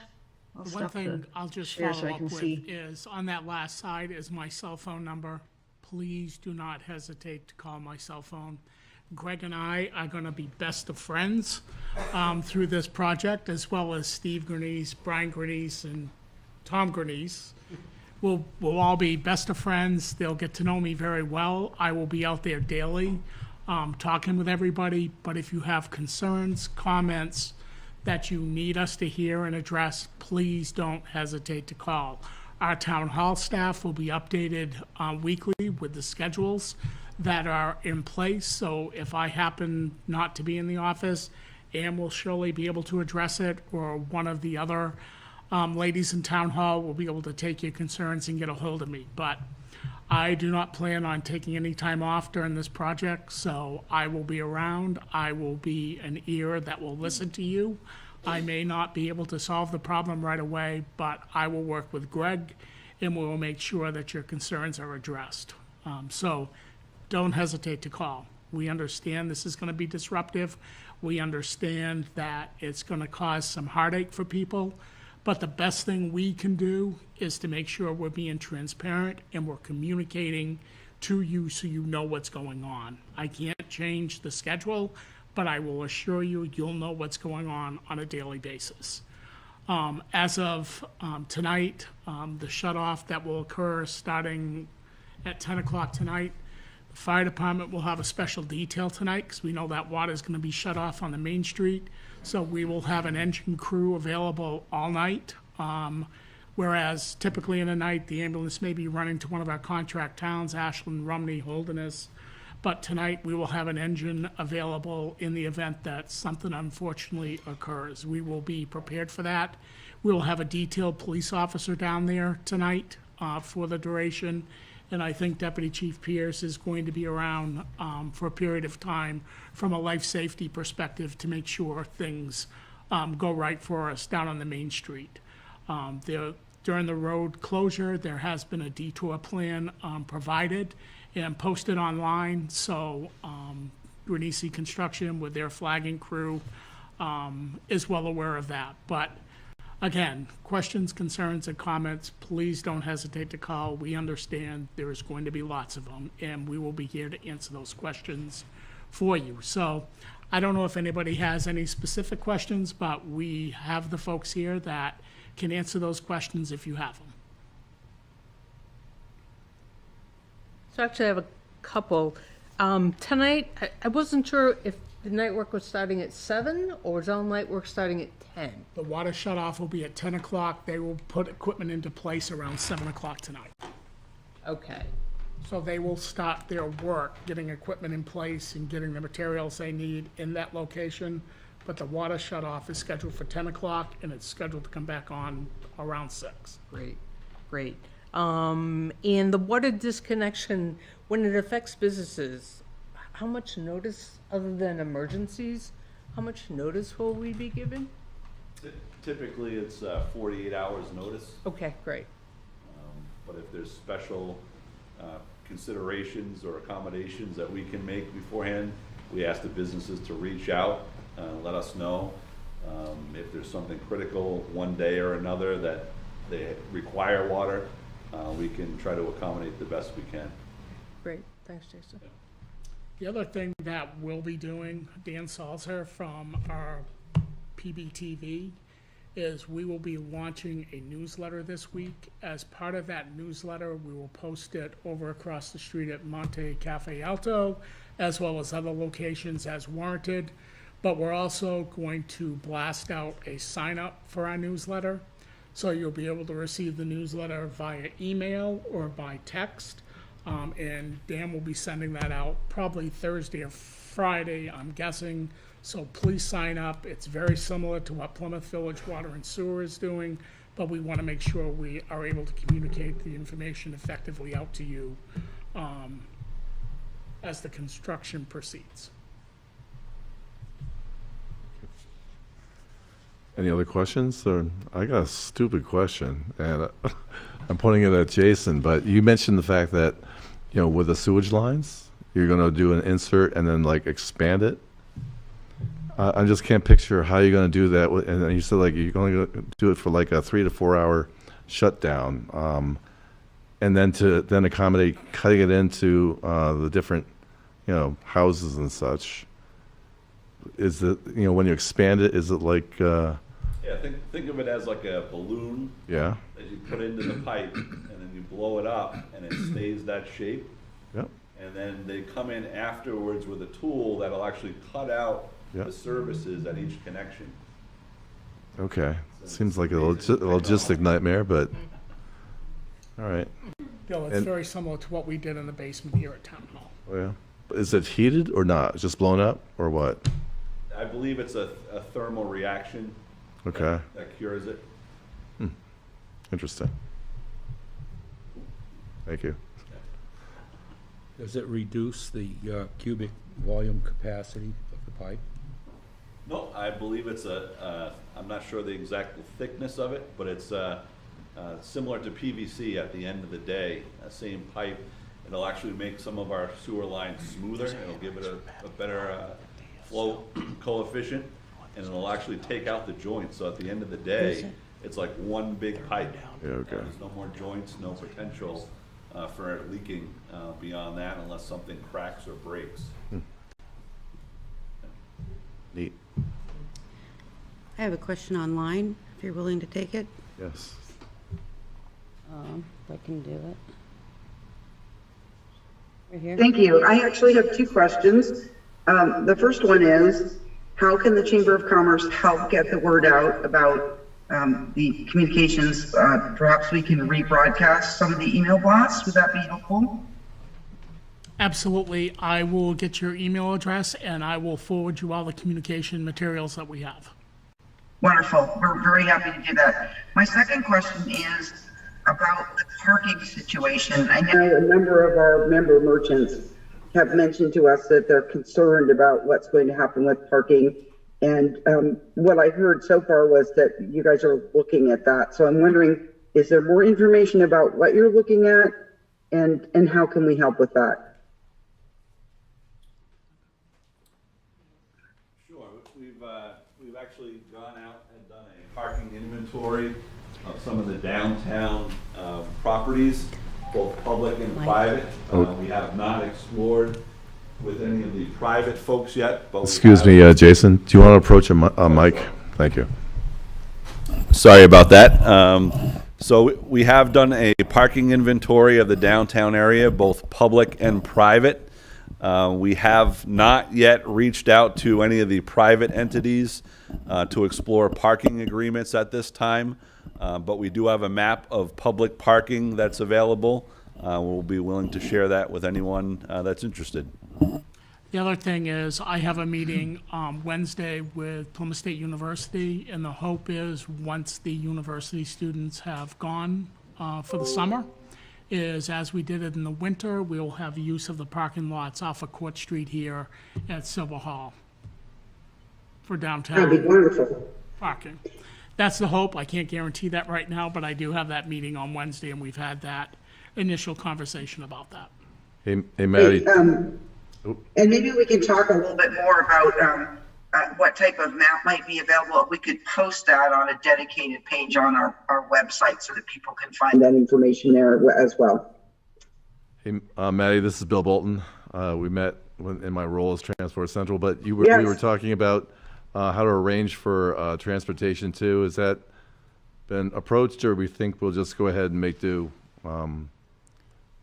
One thing I'll just follow up with is, on that last slide is my cell phone number. Please do not hesitate to call my cell phone. Greg and I are going to be best of friends through this project, as well as Steve Grenice, Brian Grenice, and Tom Grenice. We'll all be best of friends. They'll get to know me very well. I will be out there daily talking with everybody. But if you have concerns, comments that you need us to hear and address, please don't hesitate to call. Our town hall staff will be updated weekly with the schedules that are in place. So if I happen not to be in the office, Ann will surely be able to address it, or one of the other ladies in town hall will be able to take your concerns and get a hold of me. But I do not plan on taking any time off during this project, so I will be around. I will be an ear that will listen to you. I may not be able to solve the problem right away, but I will work with Greg, and we will make sure that your concerns are addressed. So don't hesitate to call. We understand this is going to be disruptive. We understand that it's going to cause some heartache for people. But the best thing we can do is to make sure we're being transparent and we're communicating to you so you know what's going on. I can't change the schedule, but I will assure you, you'll know what's going on a daily basis. As of tonight, the shut-off that will occur starting at 10 o'clock tonight, the fire department will have a special detail tonight because we know that water is going to be shut off on the main street. So we will have an engine crew available all night. Whereas typically in the night, the ambulance may be running to one of our contract towns, Ashland, Rumney, Holderness. But tonight, we will have an engine available in the event that something unfortunately occurs. We will be prepared for that. We will have a detailed police officer down there tonight for the duration. And I think Deputy Chief Pierce is going to be around for a period of time from a life safety perspective to make sure things go right for us down on the main street. During the road closure, there has been a detour plan provided and posted online, so Renisi Construction with their flagging crew is well aware of that. But again, questions, concerns, and comments, please don't hesitate to call. We understand there is going to be lots of them, and we will be here to answer those questions for you. So I don't know if anybody has any specific questions, but we have the folks here that can answer those questions if you have them. So actually, I have a couple. Tonight, I wasn't sure if the night work was starting at 7 or is all night work starting at 10? The water shut-off will be at 10 o'clock. They will put equipment into place around 7 o'clock tonight. Okay. So they will start their work, getting equipment in place and getting the materials they need in that location. But the water shut-off is scheduled for 10 o'clock, and it's scheduled to come back on around 6. Great, great. And the water disconnection, when it affects businesses, how much notice, other than emergencies, how much notice will we be given? Typically, it's 48 hours notice, Okay, great. but if there's special considerations or accommodations that we can make beforehand, we ask the businesses to reach out, let us know. If there's something critical one day or another that they require water, we can try to accommodate the best we can. Great, thanks, Jason. The other thing that we'll be doing, Dan Salzer from our PBTV, is we will be launching a newsletter this week. As part of that newsletter, we will post it over across the street at Monte Cafe Alto, as well as other locations as warranted. But we're also going to blast out a sign-up for our newsletter. So you'll be able to receive the newsletter via email or by text. And Dan will be sending that out probably Thursday or Friday, I'm guessing. So please sign up. It's very similar to what Plymouth Village Water and Sewer is doing, but we want to make sure we are able to communicate the information effectively out to you as the construction proceeds. Any other questions? Or I got a stupid question, and I'm pointing it at Jason, but you mentioned the fact that, you know, with the sewage lines, you're going to do an insert and then like expand it. I just can't picture how you're going to do that. And then you said like you're going to do it for like a 3 to 4 hour shutdown, and then accommodate cutting it into the different, you know, houses and such. Is it, you know, when you expand it, is it like? Yeah, think of it as like a balloon Yeah. that you put into the pipe, and then you blow it up, and it stays that shape. Yep. And then they come in afterwards with a tool that'll actually cut out Yep. the services at each connection. Okay. Seems like a logistic nightmare, but all right. Bill, it's And- very similar to what we did in the basement here at Town Hall. Oh, yeah. Is it heated or not? It's just blown up or what? I believe it's a thermal reaction Okay. that cures it. Interesting. Thank you. Does it reduce the cubic volume capacity of the pipe? No, I believe it's I'm not sure the exact thickness of it, but it's similar to PVC at the end of the day, same pipe. It'll actually make some of our sewer lines smoother. It'll give it a better flow coefficient, and it'll actually take out the joints. So at the end of the day, it's like one big pipe. Yeah, okay. There's no more joints, no potential for it leaking beyond that unless something cracks or breaks. Neat. I have a question online, if you're willing to take it. Yes. If I can do it. Right here. Thank you. I actually have two questions. The first one is, how can the Chamber of Commerce help get the word out about the communications, perhaps we can rebroadcast some of the email blasts. Would that be helpful? Absolutely. I will get your email address and I will forward you all the communication materials that we have. Wonderful. We're very happy to do that. My second question is about the parking situation. I know a number of our member merchants have mentioned to us that they're concerned about what's going to happen with parking. And what I heard so far was that you guys are looking at that. So I'm wondering, is there more information about what you're looking at and how can we help with that? Sure. We've actually gone out and done a parking inventory of some of the downtown properties, both public and private. We have not explored with any of the private folks yet, but Excuse me, Jason, do you want to approach a mic? Thank you. Sorry about that. So we have done a parking inventory of the downtown area, both public and private. We have not yet reached out to any of the private entities to explore parking agreements at this time, but we do have a map of public parking that's available. We'll be willing to share that with anyone that's interested. The other thing is I have a meeting Wednesday with Plymouth State University, and the hope is once the university students have gone for the summer, is as we did it in the winter, we'll have use of the parking lots off of Court Street here at Silver Hall for downtown That'd be wonderful. parking. That's the hope. I can't guarantee that right now, but I do have that meeting on Wednesday, and we've had that initial conversation about that. Hey, Maddie. And maybe we can talk a little bit more about what type of map might be available. We could post that on a dedicated page on our website so that people can find that information there as well. Hey, Maddie, this is Bill Bolton. We met in my role as Transport Central, but we Yes. were talking about how to arrange for transportation too. Has that been approached, or we think we'll just go ahead and make do,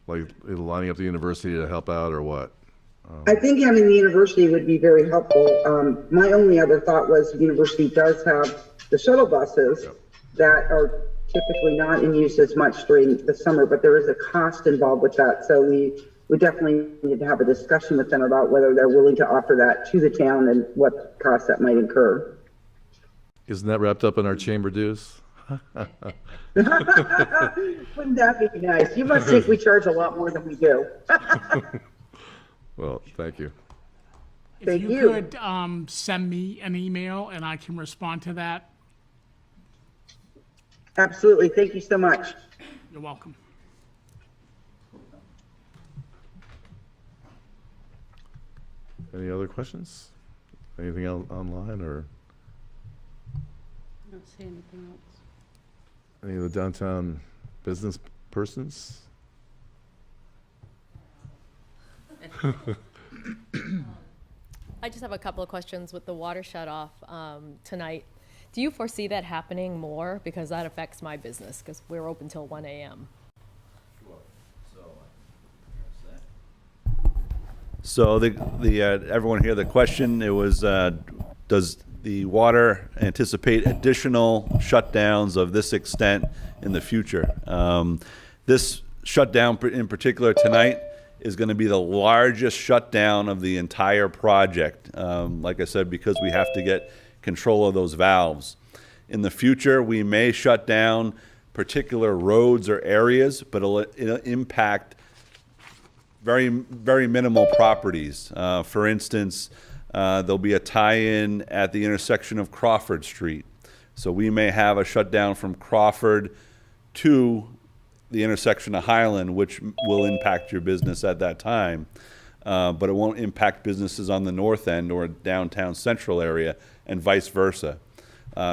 like lining up the university to help out, or what? I think having the university would be very helpful. My only other thought was the university does have the shuttle buses that are typically not in use as much during the summer, but there is a cost involved with that. So we definitely need to have a discussion with them about whether they're willing to offer that to the town and what cost that might incur. Isn't that wrapped up in our chamber dues? Wouldn't that be nice? You must think we charge a lot more than we do. Well, thank you. If Thank you you. could send me an email and I can respond to that, Absolutely. Thank you so much. you're welcome. Any other questions? Anything else online, or I don't see anything else. any of the downtown business persons? I just have a couple of questions with the water shut off tonight. Do you foresee that happening more? Because that affects my business, because we're open till 1 a.m. So everyone here, the question, it was, does the water anticipate additional shutdowns of this extent in the future? This shutdown in particular tonight is going to be the largest shutdown of the entire project. Like I said, because we have to get control of those valves. In the future, we may shut down particular roads or areas, but it'll impact very, very minimal properties. For instance, there'll be a tie-in at the intersection of Crawford Street. So we may have a shutdown from Crawford to the intersection of Highland, which will impact your business at that time. But it won't impact businesses on the north end or downtown central area, and vice versa.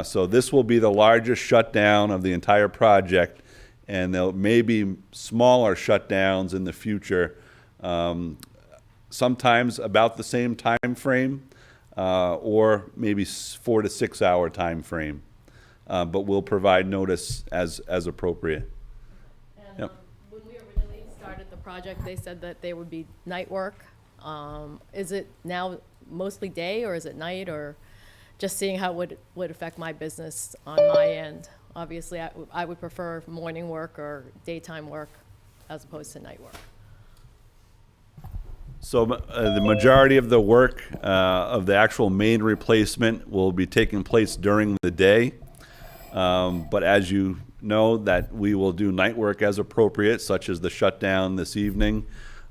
So this will be the largest shutdown of the entire project, and there may be smaller shutdowns in the future, sometimes about the same time frame, or maybe 4 to 6 hour time frame. But we'll provide notice as appropriate. And Yep. when we originally started the project, they said that there would be night work. Is it now mostly day, or is it night, or just seeing how it would affect my business on my end. Obviously, I would prefer morning work or daytime work as opposed to night work. So the majority of the work of the actual main replacement will be taking place during the day. But as you know, that we will do night work as appropriate, such as the shutdown this evening.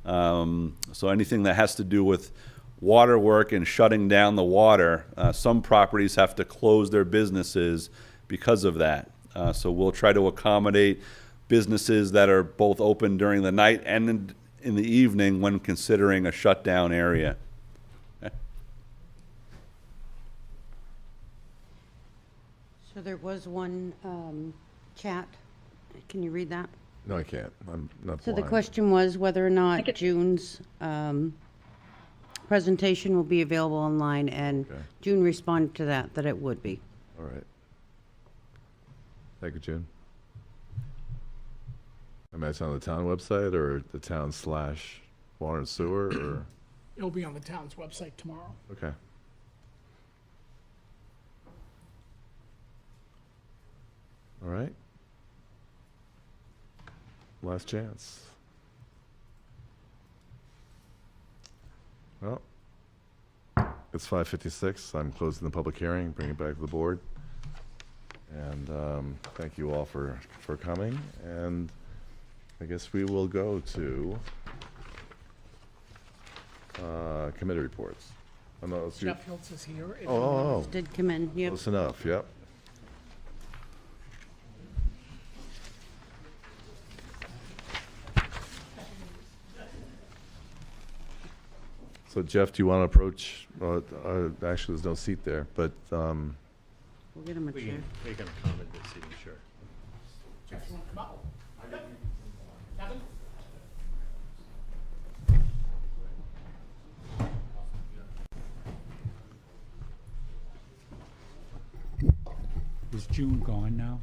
So anything that has to do with water work and shutting down the water, some properties have to close their businesses because of that. So we'll try to accommodate businesses that are both open during the night and in the evening when considering a shutdown area. So there was one chat. Can you read that? No, I can't. I'm not So the blind. question was whether or not June's presentation will be available online, and Okay. June responded to that it would be. All right. Thank you, June. I mean, it's on the town website or the town / water and sewer or, It'll be on the town's website tomorrow. okay. All right. Last chance. Well, it's 5:56. I'm closing the public hearing, bringing it back to the board. And thank you all for coming. And I guess we will go to committee reports. Oh, no, it's you- Jeff Hiltz is here. If you Oh, Did come in, yep. close enough, yep. So Jeff, do you want to approach, actually, there's no seat there, but, We'll get him a We chair. can make a comment this evening, sure. Jeff, you want to come up? Yep. Kevin? Is June gone now?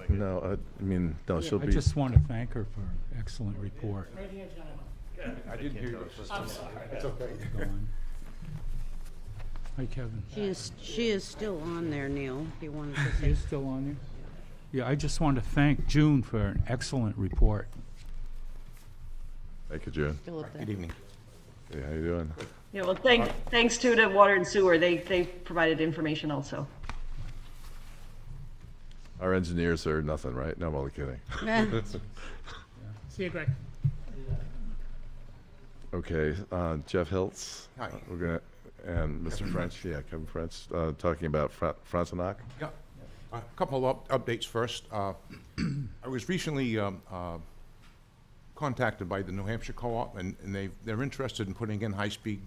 no, I mean, no, she'll I be, just want to thank her for an excellent report. Right here, gentlemen. I didn't hear you. I'm sorry. It's okay. Gone. Hi, Kevin. She is still on there, Neil, if you wanted to Are say. you still on there? Yeah, I just want to thank June for an excellent report. thank you, June. Still up there. Good evening. Hey, how you doing? Yeah, well, thanks to Water and Sewer, they provided information also. Our engineers are nothing, right? No, I'm only kidding. See you, Greg. Okay, Jeff Hiltz. Hi. We're gonna, and Mr. French, yeah, Kevin French, talking about Frontenac. Yeah, a couple of updates first. I was recently contacted by the New Hampshire Co-op, and they're interested in putting in high-speed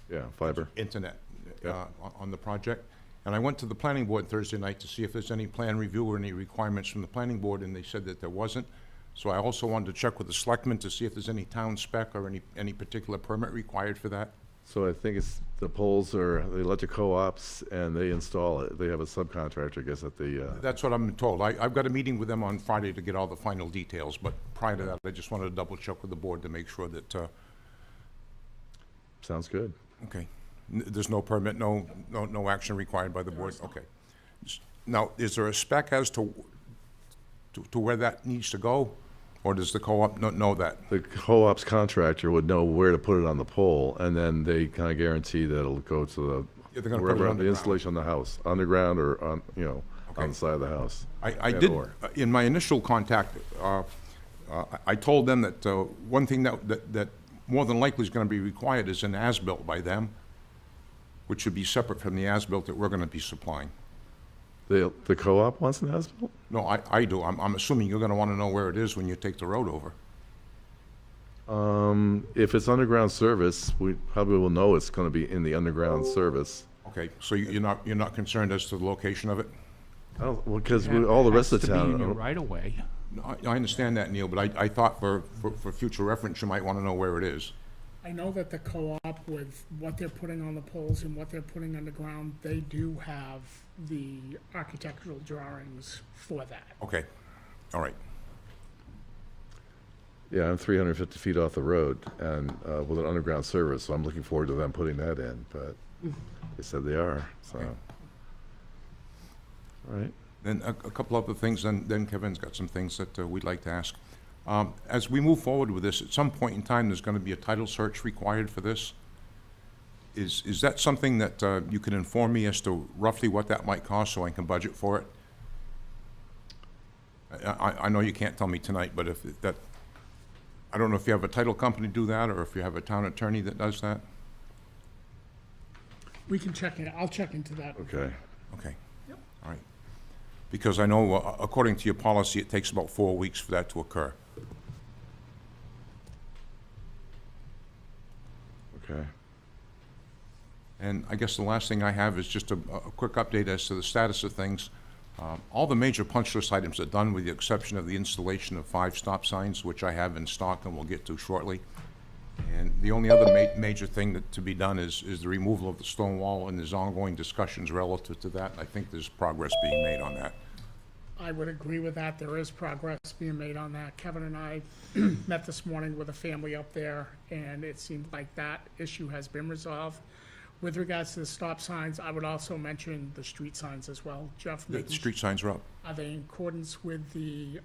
Yeah, fiber. internet Yeah. on the project. And I went to the planning board Thursday night to see if there's any plan review or any requirements from the planning board, and they said that there wasn't. So I also wanted to check with the selectmen to see if there's any town spec or any particular permit required for that. So I think it's, the poles are, they let the co-ops and they install it. They have a subcontractor, I guess, at the, That's what I'm told. I've got a meeting with them on Friday to get all the final details, but prior to that, I just wanted to double check with the board to make sure that, sounds good. okay, there's no permit, no action required by the board? Okay. Now, is there a spec as to where that needs to go? Or does the co-op not know that? The co-op's contractor would know where to put it on the pole, and then they kind of guarantee that it'll go to Yeah, they're the, gonna put it wherever, the underground. installation on the house, underground or on, you know, on the side of the house. I And did, or. in my initial contact, I told them that one thing that more than likely is going to be required is an as-built by them, which should be separate from the as-built that we're going to be supplying. The co-op wants an as-built? No, I do. I'm assuming you're going to want to know where it is when you take the road over. If it's underground service, we probably will know it's going to be in the underground service. Okay, so you're not concerned as to the location of it? Oh, well, because all the rest of the Has to be town. in your right of way. No, I understand that, Neil, but I thought for future reference, you might want to know where it is. I know that the co-op, with what they're putting on the poles and what they're putting underground, they do have the architectural drawings for that. Okay, all right. Yeah, I'm 350 feet off the road and with an underground service, so I'm looking forward to them putting that in. But They said they are, so. All right. Then a couple other things, then Kevin's got some things that we'd like to ask. As we move forward with this, at some point in time, there's going to be a title search required for this. Is that something that you can inform me as to roughly what that might cost so I can budget for it? I know you can't tell me tonight, but if that, I don't know if you have a title company do that or if you have a town attorney that does that? We can check it, I'll check into that. Okay. Okay. All right. Because I know, according to your policy, it takes about 4 weeks for that to occur. Okay. And I guess the last thing I have is just a quick update as to the status of things. All the major punch list items are done with the exception of the installation of 5 stop signs, which I have in stock and we'll get to shortly. And the only other major thing to be done is the removal of the stone wall, and there's ongoing discussions relative to that. I think there's progress being made on that. I would agree with that. There is progress being made on that. Kevin and I met this morning with a family up there, and it seemed like that issue has been resolved. With regards to the stop signs, I would also mention the street signs as well. Jeff, The street signs are up. are they in accordance with the,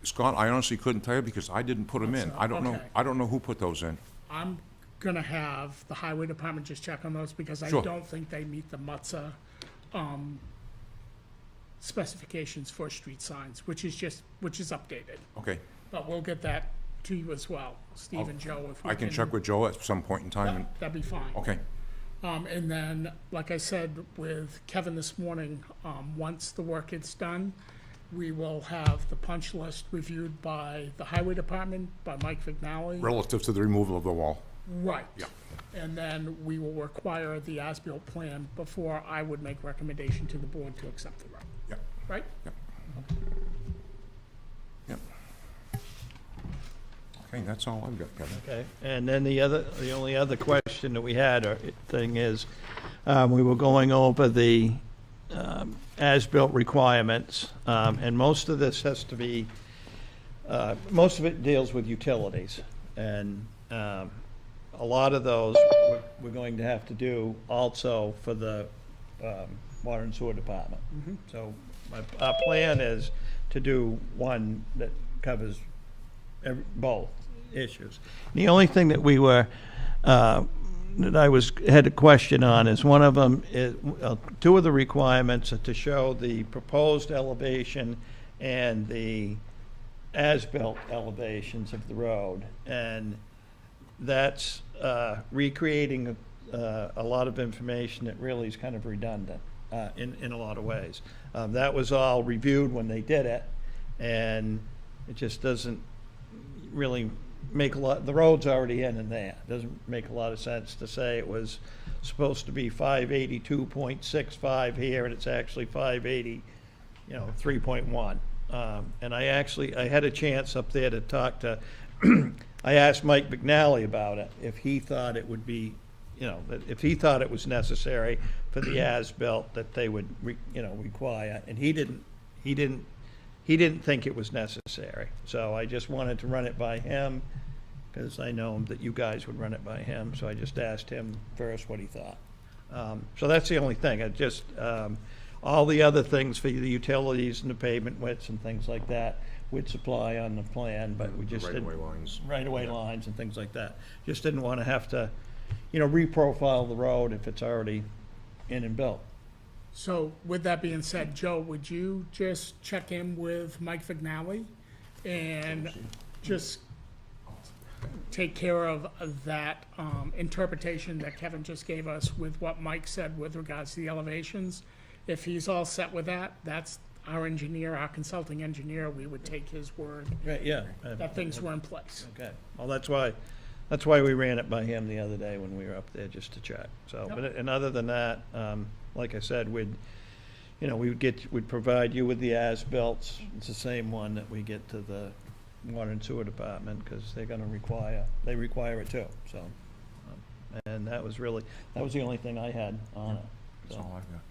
Scott, I honestly couldn't tell you because I didn't put them in. I don't know, Okay. I don't know who put those in. I'm gonna have the highway department just check on those because I Sure. don't think they meet the MUTSA, specifications for street signs, which is updated. Okay. But we'll get that to you as well, Steve and Joe, if we I can check with Joe at some point in time. and- That'd be fine. Okay. And then, like I said with Kevin this morning, once the work is done, we will have the punch list reviewed by the highway department, by Mike Vignali. Relative to the removal of the wall. Right. Yeah. And then we will require the as-built plan before I would make recommendation to the board to accept the road. Yeah. Right? Yep. Yep. Okay, that's all I've got, Kevin. Okay, and then the only other question that we had, or thing is, we were going over the as-built requirements, and most of this has to be, most of it deals with utilities, and a lot of those we're going to have to do also for the water and sewer department. So our plan is to do one that covers both issues. The only thing that we were, that I had a question on is one of them is, 2 of the requirements are to show the proposed elevation and the as-built elevations of the road. And that's recreating a lot of information that really is kind of redundant in a lot of ways. That was all reviewed when they did it, and it just doesn't really make a lot, the road's already in and there. It doesn't make a lot of sense to say it was supposed to be 582.65 here, and it's actually 580, 3.1. And I had a chance up there to talk to, I asked Mike McNally about it, if he thought it would be, if he thought it was necessary for the as-built that they would, require, and he didn't think it was necessary. So I just wanted to run it by him, because I know that you guys would run it by him, so I just asked him first what he thought. So that's the only thing. I just, all the other things for the utilities and the pavement widths and things like that would supply on the plan, but we just didn't. Right-of-way lines. Right-of-way lines and things like that. Just didn't want to have to, reprofile the road if it's already in and built. So with that being said, Joe, would you just check in with Mike Vignali and just take care of that interpretation that Kevin just gave us with what Mike said with regards to the elevations? If he's all set with that, that's our engineer, our consulting engineer, we would take his word Right, yeah. that things were in place. Okay, well, that's why we ran it by him the other day when we were up there, just to check. So, Yep. but, and other than that, like I said, we'd provide you with the as-built. It's the same one that we get to the water and sewer department, because they're gonna require it too, so. And that was the only thing I had on it. That's all I've got.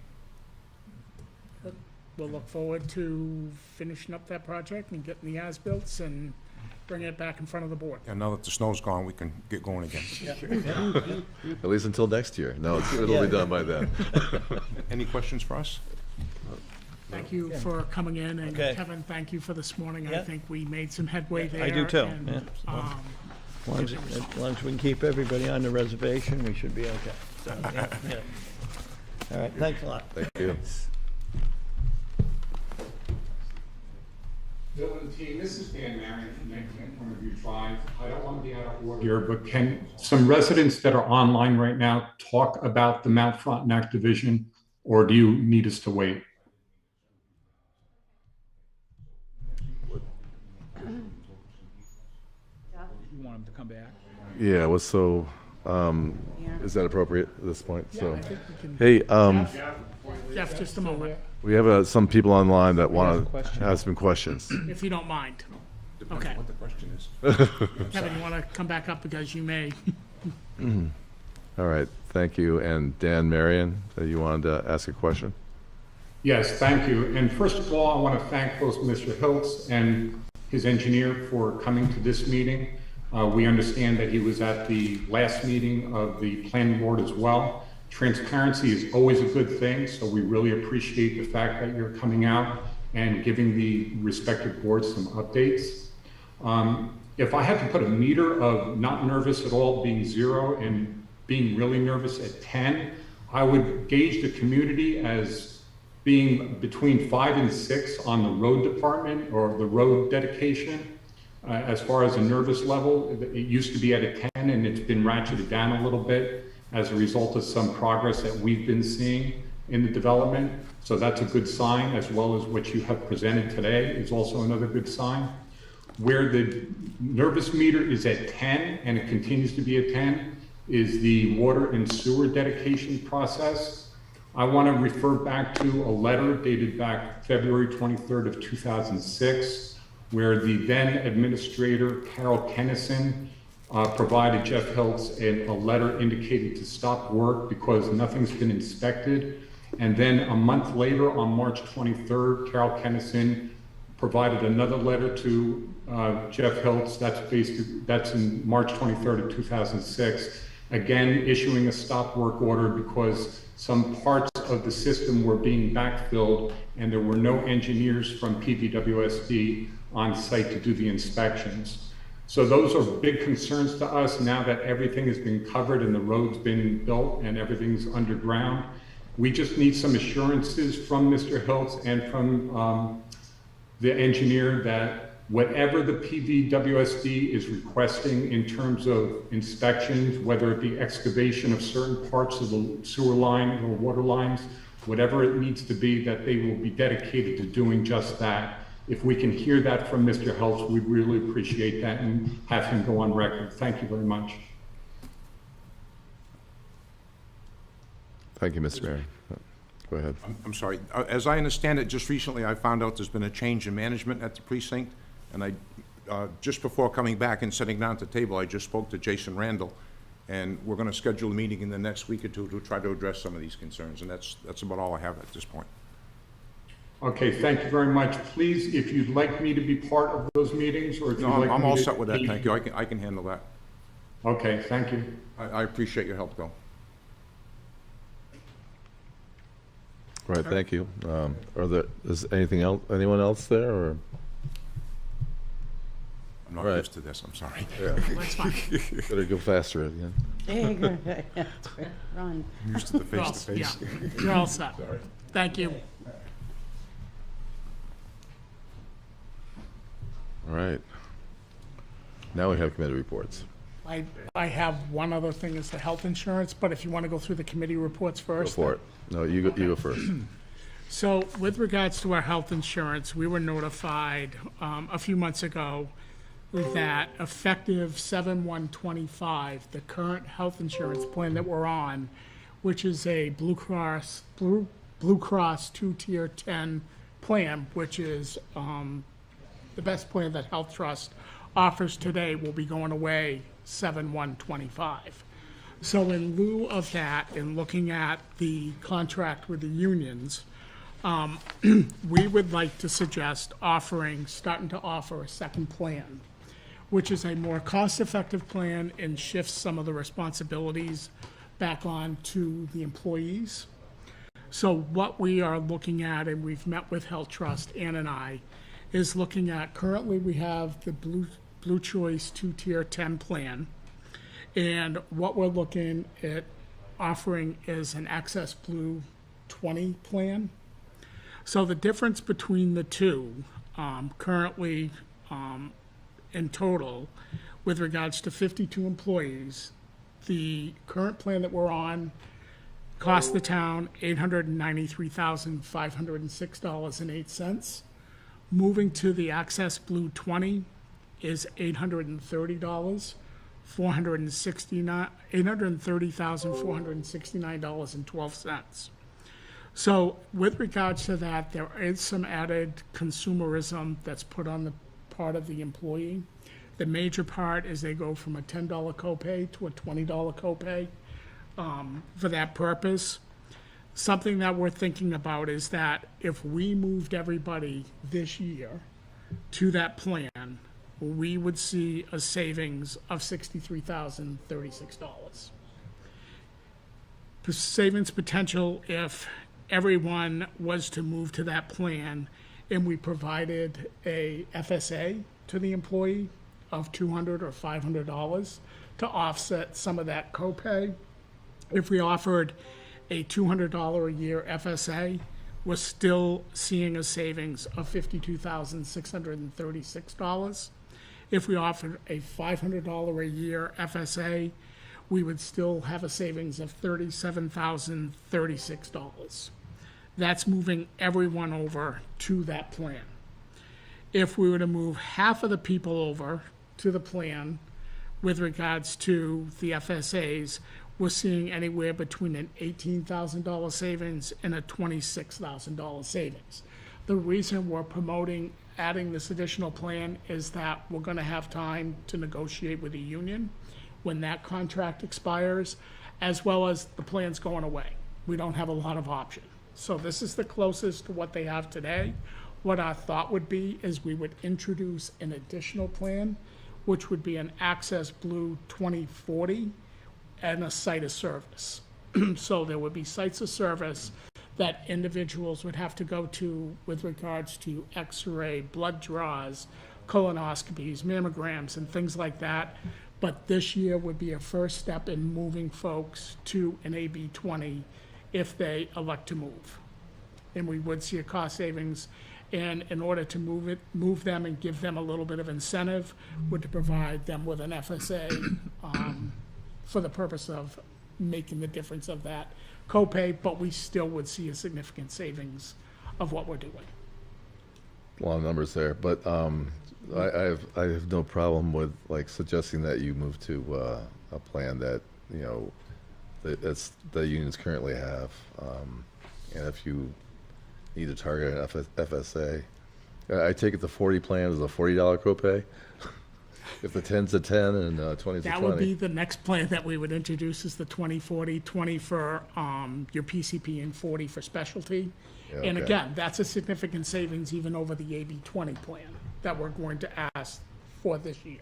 We'll look forward to finishing up that project and getting the as-bills and bring it back in front of the board. And now that the snow's gone, we can get going again. At least until next year. No, it'll be done by then. Any questions for us? Thank you for coming in, and Okay. Kevin, thank you for this morning. I Yeah. think we made some headway there. I do too, and, yeah. um, As long as we can keep everybody on the reservation, we should be okay. So, yeah. All right, thanks a lot. Thank you. Bill and team, this is Dan Marion from 19 Point of View Drive. I don't want to be out of order here, but can some residents that are online right now talk about the Mount Frontenac division, or do you need us to wait? You want him to come back? Yeah, is that appropriate at this point? Yeah, So, I think we can- hey, Jeff, just a moment, we have some people online that want to ask some questions. if you don't mind. Depends Okay. on what the question is. Kevin, you want to come back up because you may. All right, thank you. And Dan Marion, you wanted to ask a question? Yes, thank you. And first of all, I want to thank both Mr. Hiltz and his engineer for coming to this meeting. We understand that he was at the last meeting of the planning board as well. Transparency is always a good thing, so we really appreciate the fact that you're coming out and giving the respective boards some updates. If I had to put a meter of not nervous at all being 0 and being really nervous at 10, I would gauge the community as being between 5 and 6 on the road department or the road dedication. As far as a nervous level, it used to be at a 10 and it's been ratcheted down a little bit as a result of some progress that we've been seeing in the development. So that's a good sign, as well as what you have presented today is also another good sign. Where the nervous meter is at 10 and it continues to be at 10 is the water and sewer dedication process. I want to refer back to a letter dated back February 23rd of 2006, where the then administrator, Carol Kennison, provided Jeff Hiltz a letter indicating to stop work because nothing's been inspected. And then a month later, on March 23rd, Carol Kennison provided another letter to Jeff Hiltz. That's in March 23rd of 2006, again issuing a stop work order because some parts of the system were being backfilled and there were no engineers from PVWSD on site to do the inspections. So those are big concerns to us now that everything has been covered and the road's been built and everything's underground. We just need some assurances from Mr. Hiltz and from the engineer that whatever the PVWSD is requesting in terms of inspections, whether it be excavation of certain parts of the sewer line or water lines, whatever it needs to be, that they will be dedicated to doing just that. If we can hear that from Mr. Hiltz, we'd really appreciate that and have him go on record. Thank you very much. Thank you, Mr. Marion. Go ahead. I'm sorry. As I understand it, just recently I found out there's been a change in management at the precinct. And just before coming back and sitting down at the table, I just spoke to Jason Randall. And we're going to schedule a meeting in the next week or two to try to address some of these concerns. And that's about all I have at this point. Okay, thank you very much. Please, if you'd like me to be part of those meetings, or if you'd No, like I'm me all to- set with that, thank you. I can handle that. Okay, thank you. I appreciate your help, Bill. All right, thank you. Is anyone else there, or? I'm not Right. used to this, I'm sorry. That's fine. Better go faster again. There you go. Yeah, run. I'm used to the You're all- face-to-face. Yeah, you're all set. Thank you. All right. Now we have committee reports. I have one other thing is the health insurance, but if you want to go through the committee reports Go first. for it. No, you go first. So with regards to our health insurance, we were notified a few months ago that effective 7/1/25, the current health insurance plan that we're on, which is a Blue Cross 2-tier 10 plan, which is the best plan that Health Trust offers today, will be going away 7/1/25. So in lieu of that, in looking at the contract with the unions, we would like to suggest starting to offer a second plan, which is a more cost-effective plan and shifts some of the responsibilities back on to the employees. So what we are looking at, and we've met with Health Trust, Ann and I, is looking at, currently we have the Blue Choice 2-tier 10 plan. And what we're looking at offering is an Access Blue 20 plan. So the difference between the two, currently in total, with regards to 52 employees, the current plan that we're on costs the town $893,506.08. Moving to the Access Blue 20 is $830. $830,469.12. So with regards to that, there is some added consumerism that's put on the part of the employee. The major part is they go from a $10 copay to a $20 copay for that purpose. Something that we're thinking about is that if we moved everybody this year to that plan, we would see a savings of $63,036. Savings potential if everyone was to move to that plan and we provided a FSA to the employee of $200 or $500 to offset some of that copay. If we offered a $200 a year FSA, we're still seeing a savings of $52,636. If we offered a $500 a year FSA, we would still have a savings of $37,036. That's moving everyone over to that plan. If we were to move half of the people over to the plan with regards to the FSAs, we're seeing anywhere between an $18,000 savings and a $26,000 savings. The reason we're promoting adding this additional plan is that we're going to have time to negotiate with the union when that contract expires, as well as the plan's going away. We don't have a lot of option. So this is the closest to what they have today. What our thought would be is we would introduce an additional plan, which would be an Access Blue 2040 and a site of service. So there would be sites of service that individuals would have to go to with regards to x-ray, blood draws, colonoscopies, mammograms, and things like that. But this year would be a first step in moving folks to an AB 20 if they elect to move. And we would see a cost savings. And in order to move them and give them a little bit of incentive, would to provide them with an FSA for the purpose of making the difference of that copay, but we still would see a significant savings of what we're doing. A lot of numbers there, but I have no problem with like suggesting that you move to a plan that that's the unions currently have, and if you need to target an FSA, I take it the 40 plan is a $40 copay. If the 10's a 10 and 20's a 20. That would be the next plan that we would introduce is the 2040, 20 for your PCP and 40 for specialty. Yeah, And okay. again, that's a significant savings even over the AB 20 plan that we're going to ask for this year.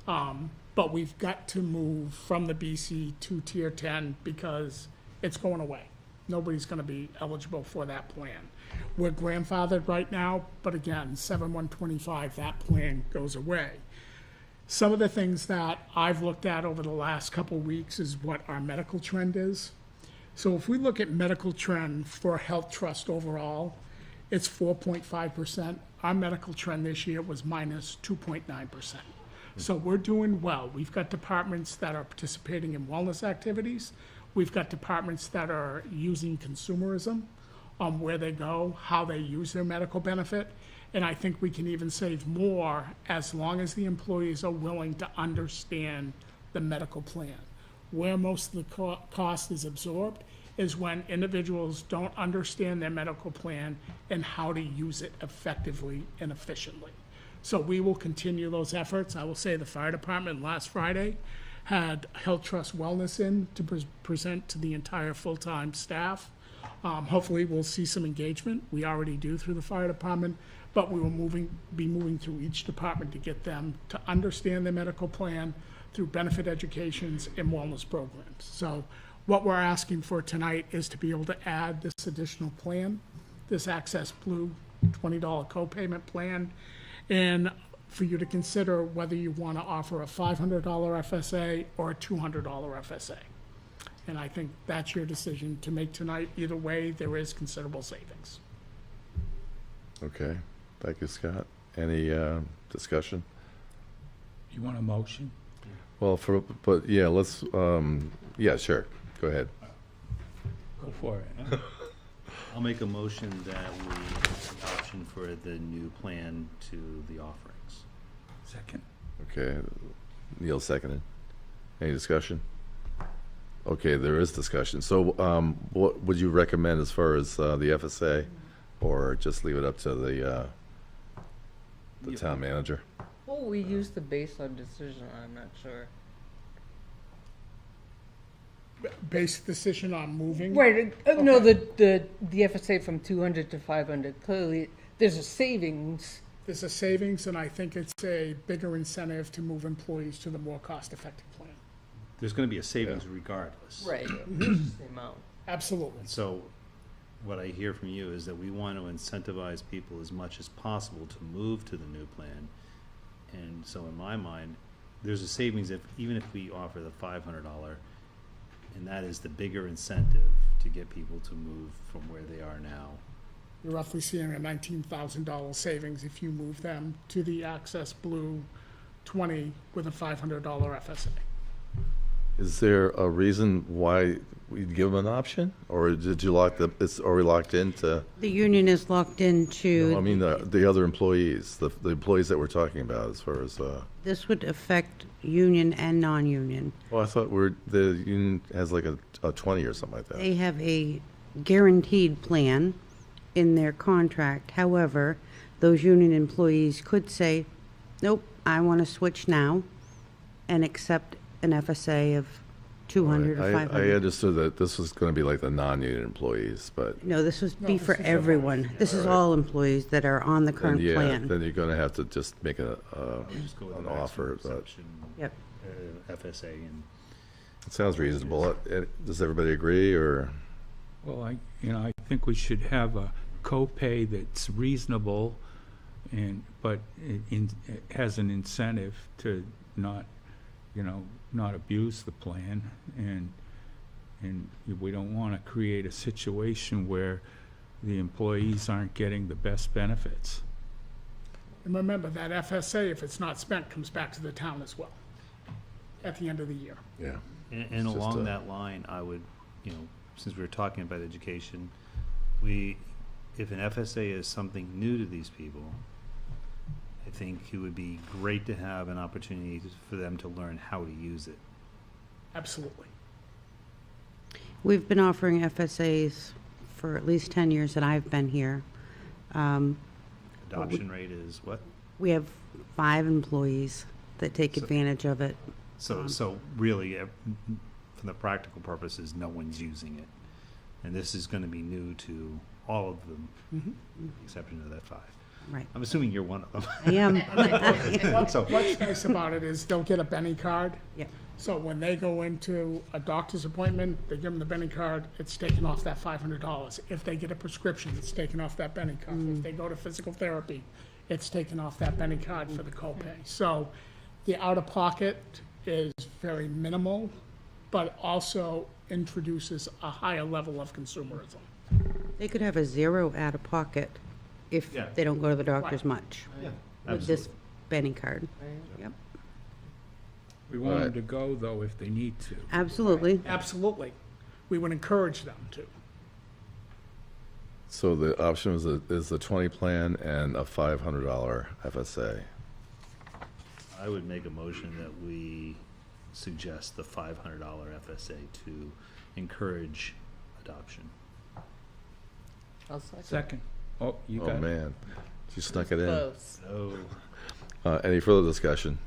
But we've got to move from the BC to tier 10 because it's going away. Nobody's going to be eligible for that plan. We're grandfathered right now, but again, 7/125, that plan goes away. Some of the things that I've looked at over the last couple weeks is what our medical trend is. So if we look at medical trend for Health Trust overall, it's 4.5%. Our medical trend this year was minus 2.9%. So we're doing well. We've got departments that are participating in wellness activities. We've got departments that are using consumerism on where they go, how they use their medical benefit. And I think we can even save more as long as the employees are willing to understand the medical plan. Where most of the cost is absorbed is when individuals don't understand their medical plan and how to use it effectively and efficiently. So we will continue those efforts. I will say the fire department last Friday had Health Trust Wellness in to present to the entire full-time staff. Hopefully we'll see some engagement. We already do through the fire department, but we will be moving through each department to get them to understand their medical plan through benefit educations and wellness programs. So what we're asking for tonight is to be able to add this additional plan, this Access Blue $20 copayment plan, and for you to consider whether you want to offer a $500 FSA or a $200 FSA. And I think that's your decision to make tonight. Either way, there is considerable savings. Okay, thank you, Scott. Any discussion? You want a motion? Well, but yeah, let's, yeah, sure, go ahead. Go for it. I'll make a motion that we option for the new plan to the offerings. Second. Okay, Neil seconded. Any discussion? Okay, there is discussion. So what would you recommend as far as the FSA, or just leave it up to the town manager? Well, we use the base on decision, I'm not sure. Base decision on moving? Right, no, the FSA from 200 to 500, clearly, there's a savings. There's a savings, and I think it's a bigger incentive to move employees to the more cost-effective plan. There's going to be a savings regardless. Right, just the amount. Absolutely. And so what I hear from you is that we want to incentivize people as much as possible to move to the new plan. And so in my mind, there's a savings even if we offer the $500, and that is the bigger incentive to get people to move from where they are now. You're roughly seeing a $19,000 savings if you move them to the Access Blue 20 with a $500 FSA. Is there a reason why we'd give them an option, or did you lock the? Are we locked into? The union is locked into. No, I mean the other employees, the employees that we're talking about, as far as. This would affect union and non-union. Well, I thought the union has like a 20 or something like that. They have a guaranteed plan in their contract. However, those union employees could say, nope, I want to switch now and accept an FSA of 200 or 500. I understood that this was going to be like the non-union employees, but. No, this would be for everyone. This is all employees that are on the current plan. Then you're going to have to just make an offer. But Yep. FSA and. It sounds reasonable. Does everybody agree, or? Well, I think we should have a copay that's reasonable, but it has an incentive to not abuse the plan, and we don't want to create a situation where the employees aren't getting the best benefits. And remember, that FSA, if it's not spent, comes back to the town as well at the end of the year. Yeah. And along that line, I would, since we were talking about education, if an FSA is something new to these people, I think it would be great to have an opportunity for them to learn how to use it. Absolutely. We've been offering FSAs for at least 10 years that I've been here. Adoption rate is what? We have 5 employees that take advantage of it. So really, for the practical purposes, no one's using it. And this is going to be new to all of them, with the exception of that 5. Right. I'm assuming you're one of them. I am. What's nice about it is they'll get a Benny card. Yep. So when they go into a doctor's appointment, they give them the Benny card, it's taken off that $500. If they get a prescription, it's taken off that Benny card. If they go to physical therapy, it's taken off that Benny card for the copay. So the out-of-pocket is very minimal, but also introduces a higher level of consumerism. They could have a 0 out-of-pocket if they don't go to the doctors much. Yeah, with this Benny card. Yep. We want them to go, though, if they need to. Absolutely. Absolutely. We would encourage them to. So the option is the 20 plan and a $500 FSA. I would make a motion that we suggest the $500 FSA to encourage adoption. I'll second. Second. Oh, you got Oh, it. man. You snuck it in. Close. Oh. Any further discussion?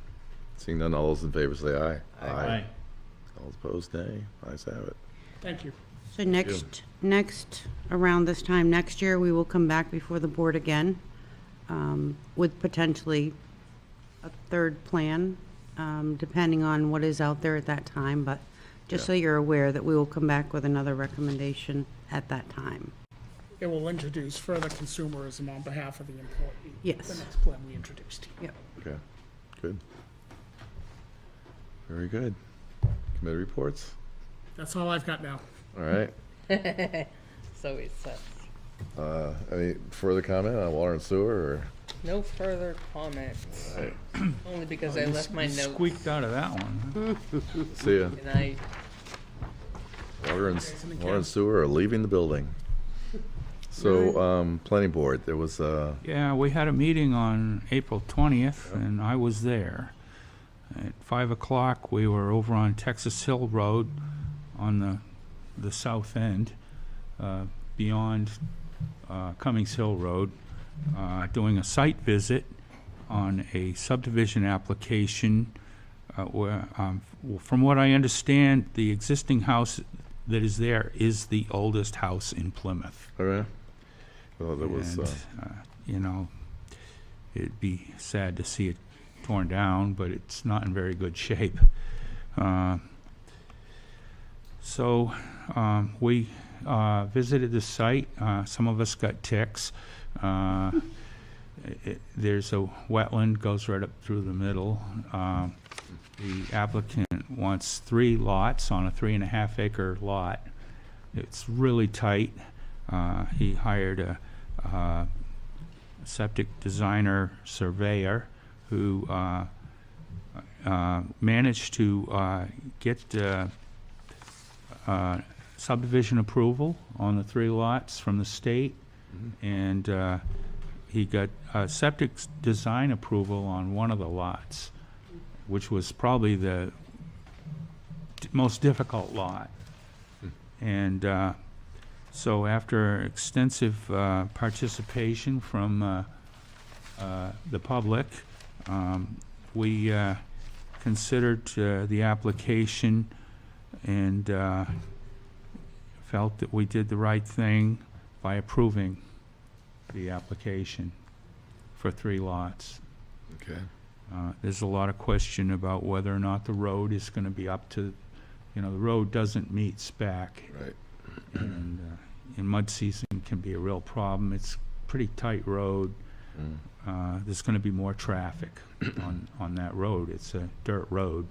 Seeing none, all those in favor say aye. Aye. All opposed, nay. Ayes have it. Thank you. So next, around this time next year, we will come back before the board again with potentially a third plan, depending on what is out there at that time, but just so you're aware that we will come back with another recommendation at that time. It will introduce further consumerism on behalf of the employee. Yes. The next plan we introduced. Yep. Okay, good. Very good. Committee reports? That's all I've got now. All right. So it says. Any further comment on water and sewer, or? No further comments. All right. Only because I left my You notes. squeaked out of that one. See ya. Good night. Water and sewer are leaving the building. So, planning board, there was, Yeah, we had a meeting on April 20th, and I was there. At 5 o'clock, we were over on Texas Hill Road on the south end, beyond Cummings Hill Road, doing a site visit on a subdivision application where, from what I understand, the existing house that is there is the oldest house in Plymouth. all right. Well, there was, And, you know, it'd be sad to see it torn down, but it's not in very good shape. So we visited the site. Some of us got ticks. There's a wetland, goes right up through the middle. The applicant wants 3 lots on a 3.5 acre lot. It's really tight. He hired a septic designer surveyor who managed to get subdivision approval on the 3 lots from the state, and he got septic design approval on one of the lots, which was probably the most difficult lot. And so after extensive participation from the public, we considered the application and felt that we did the right thing by approving the application for 3 lots. okay. There's a lot of question about whether or not the road is going to be up to, you know, the road doesn't meet spec. Right. And in mud season can be a real problem. It's a pretty tight road. There's going to be more traffic on that road. It's a dirt road.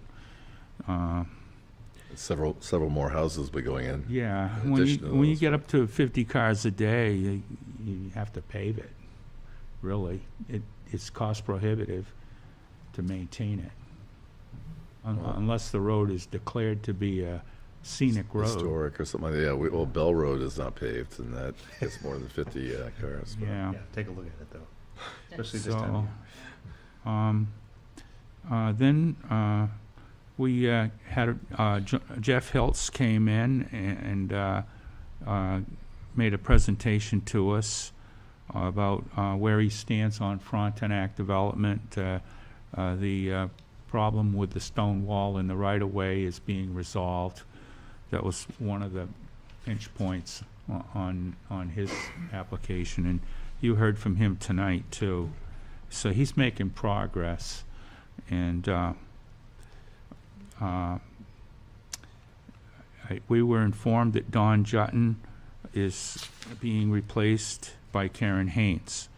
Several more houses will be going in. Yeah, In when addition to you those. get up to 50 cars a day, you have to pave it, really. It's cost prohibitive to maintain it. Unless the road is declared to be a scenic road. Historic or something like that. Yeah, well, Bell Road is not paved, and that gets more than 50 cars. but- Yeah. Yeah, take a look at it, though, especially this time of So, year. then we had Jeff Hiltz came in and made a presentation to us about where he stands on Frontenac development. The problem with the stone wall in the right-of-way is being resolved. That was one of the pinch points on his application, and you heard from him tonight too. So he's making progress, and we were informed that Don Jutton is being replaced by Karen Haynes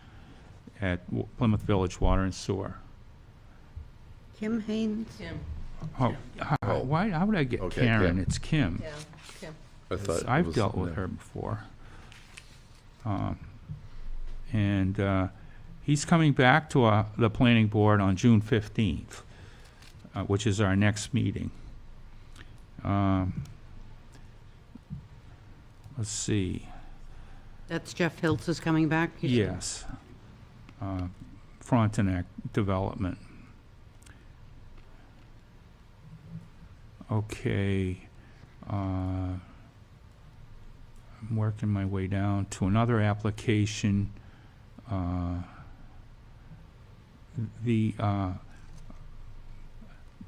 at Plymouth Village Water and Sewer. Kim Haynes? Kim. Oh, why? How would I get Okay, Karen? Kim. It's Kim. Yeah, Kim. I thought it I've was- dealt with yeah. her before. And he's coming back to the planning board on June 15th, which is our next meeting. Let's see. That's Jeff Hiltz is coming back? you said? Yes. Frontenac Development. Okay. I'm working my way down to another application.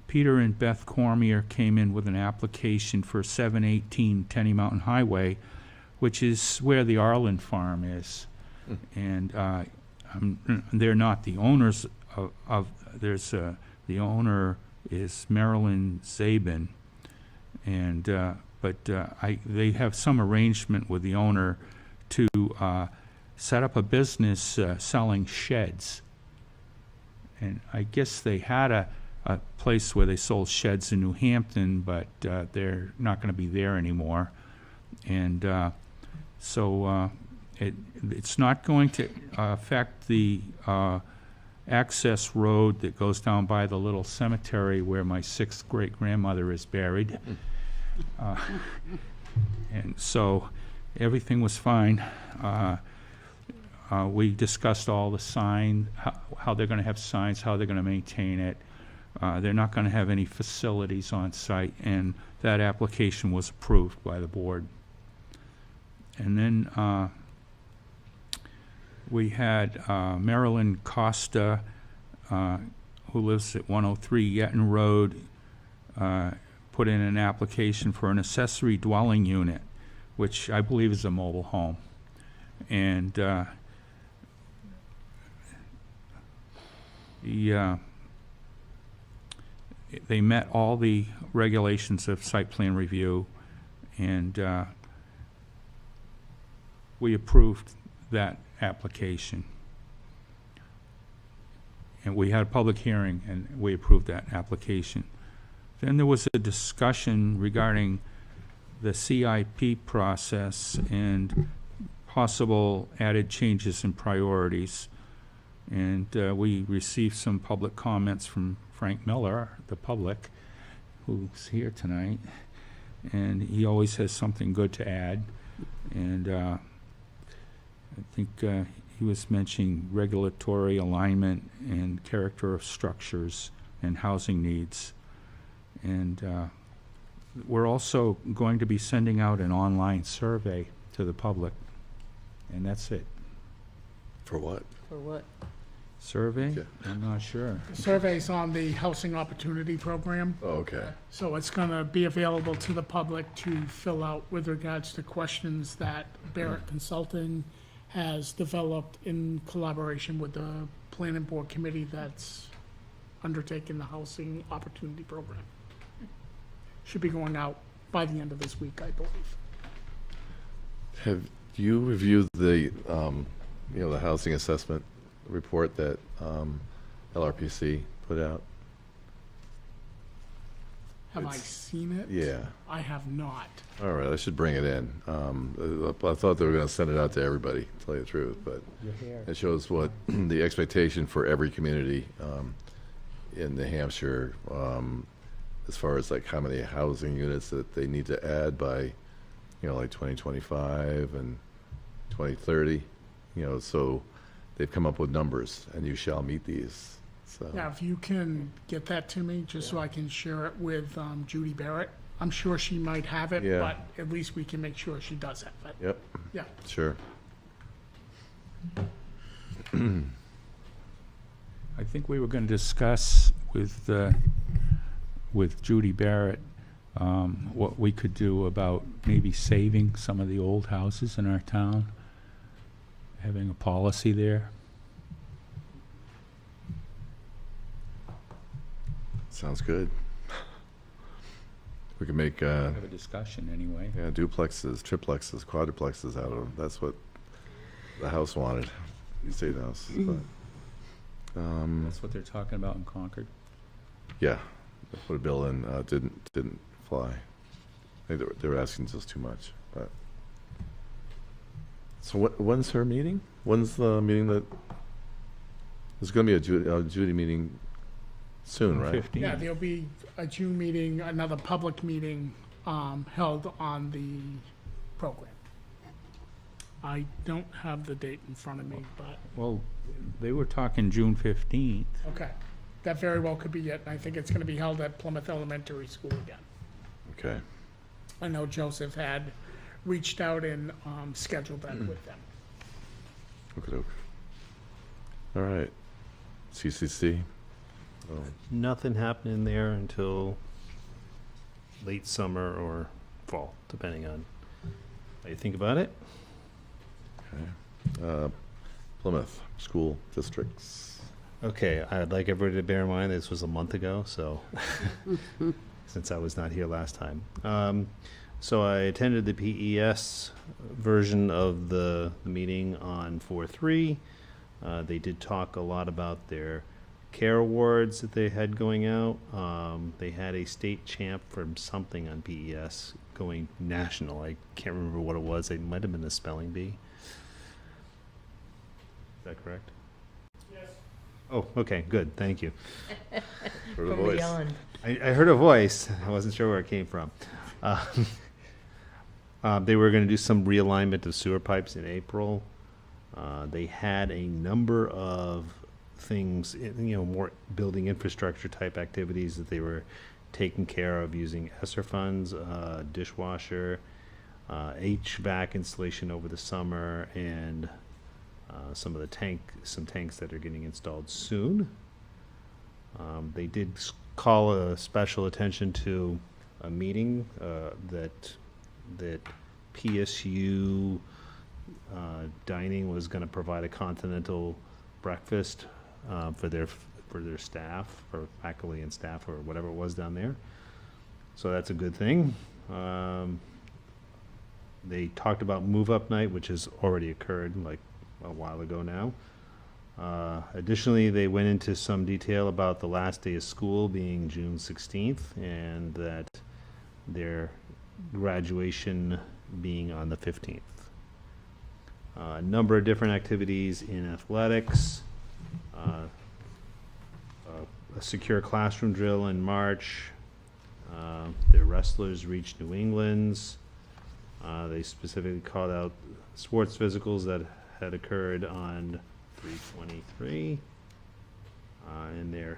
Peter and Beth Cormier came in with an application for 718 Tenny Mountain Highway, which is where the Arlen Farm is. And they're not the owners the owner is Marilyn Zabin, and they have some arrangement with the owner to set up a business selling sheds. And I guess they had a place where they sold sheds in New Hampton, but they're not going to be there anymore. And so it's not going to affect the access road that goes down by the little cemetery where my 6th great-grandmother is buried. And so everything was fine. We discussed all the sign, how they're going to have signs, how they're going to maintain it. They're not going to have any facilities on site, and that application was approved by the board. And then we had Marilyn Costa, who lives at 103 Yetton Road, put in an application for an accessory dwelling unit, which I believe is a mobile home. And they met all the regulations of site plan review, and we approved that application. And we had a public hearing, and we approved that application. Then there was a discussion regarding the CIP process and possible added changes in priorities. And we received some public comments from Frank Miller, the public, who's here tonight. And he always has something good to add. And I think he was mentioning regulatory alignment and character of structures and housing needs. And we're also going to be sending out an online survey to the public. And that's it. For what? For what? Survey? Okay. I'm not sure. The survey's on the Housing Opportunity Program. Oh, okay. So it's going to be available to the public to fill out with regards to questions that Barrett Consulting has developed in collaboration with the planning board committee that's undertaking the Housing Opportunity Program. Should be going out by the end of this week, I believe. Have you reviewed the, the housing assessment report that LRPC put out? Have I seen it? Yeah. I have not. All right, I should bring it in. I thought they were going to send it out to everybody, to tell you the truth, but it shows what the expectation for every community in New Hampshire, as far as like how many housing units that they need to add by, like 2025 and 2030. So they've come up with numbers, and you shall meet these. So. Yeah, if you can get that to me, just so I can share it with Judy Barrett. I'm sure she might have it, but at least we can make sure she does have it. Yep. Yeah. Sure. I think we were going to discuss with Judy Barrett what we could do about maybe saving some of the old houses in our town, having a policy there. Sounds good. We can make Have a discussion anyway. duplexes, triplexes, quadruplexes out of them. That's what the House wanted, the State House. But, That's what they're talking about in Concord. yeah, they put a bill in, didn't fly. I think they were asking just too much. But. So when's her meeting? When's the meeting that? There's going to be a Judy meeting soon, right? 15. Yeah, there'll be a June meeting, another public meeting held on the program. I don't have the date in front of me, but, Well, they were talking June 15th. okay. That very well could be it. I think it's gonna be held at Plymouth Elementary School again. Okay. I know Joseph had reached out and scheduled that with them. Okay. All right. CCC. Oh. Nothing happening there until late summer or fall, depending on how you think about it. Okay. Plymouth School Districts. Okay, I'd like everybody to bear in mind this was a month ago, so since I was not here last time. So I attended the PES version of the meeting on 4/3. They did talk a lot about their care awards that they had going out. They had a state champ from something on PES going national. I can't remember what it was. It might have been a spelling bee. Is that correct? Yes. Oh, okay, good, thank you. Heard a From voice. beyond. I heard a voice. I wasn't sure where it came from. They were going to do some realignment of sewer pipes in April. They had a number of things, more building infrastructure type activities that they were taking care of using ESSER funds, dishwasher, HVAC installation over the summer, and some tanks that are getting installed soon. They did call a special attention to a meeting that PSU Dining was going to provide a continental breakfast for their staff, for faculty and staff, or whatever it was down there. So that's a good thing. They talked about move-up night, which has already occurred like a while ago now. Additionally, they went into some detail about the last day of school being June 16th, and that their graduation being on the 15th. A number of different activities in athletics, a secure classroom drill in March. Their wrestlers reached New England's. They specifically called out sports physicals that had occurred on 3/23, and their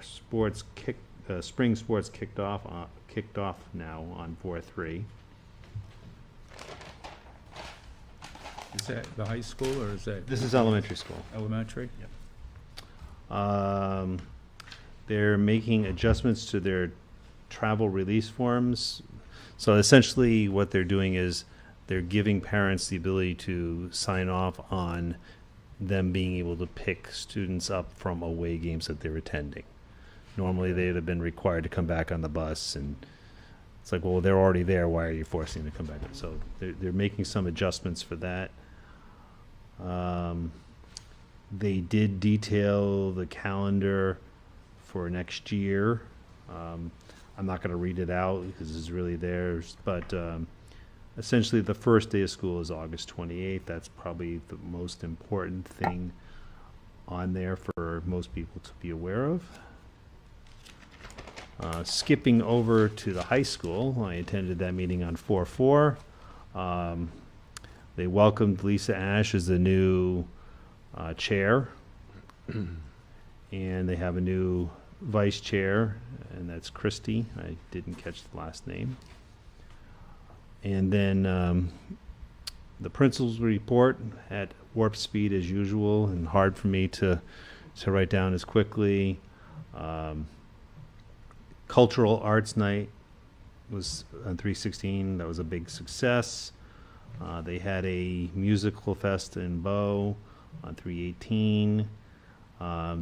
spring sports kicked off now on 4/3. Is that the high school, or is that? This is elementary school. Elementary? They're making adjustments to their travel release forms. So essentially what they're doing is they're giving parents the ability to sign off on them being able to pick students up from away games that they're attending. Normally they'd have been required to come back on the bus, and it's like, well, they're already there, why are you forcing them to come back? So they're making some adjustments for that. They did detail the calendar for next year. I'm not going to read it out because it's really theirs, but essentially the first day of school is August 28th. That's probably the most important thing on there for most people to be aware of. Skipping over to the high school, I attended that meeting on 4/4. They welcomed Lisa Ash as the new chair, and they have a new vice chair, and that's Christy. I didn't catch the last name. And then the principal's report at warp speed as usual, and hard for me to write down as quickly. Cultural Arts Night was on 3/16. That was a big success. They had a musical fest in Bow on 3/18.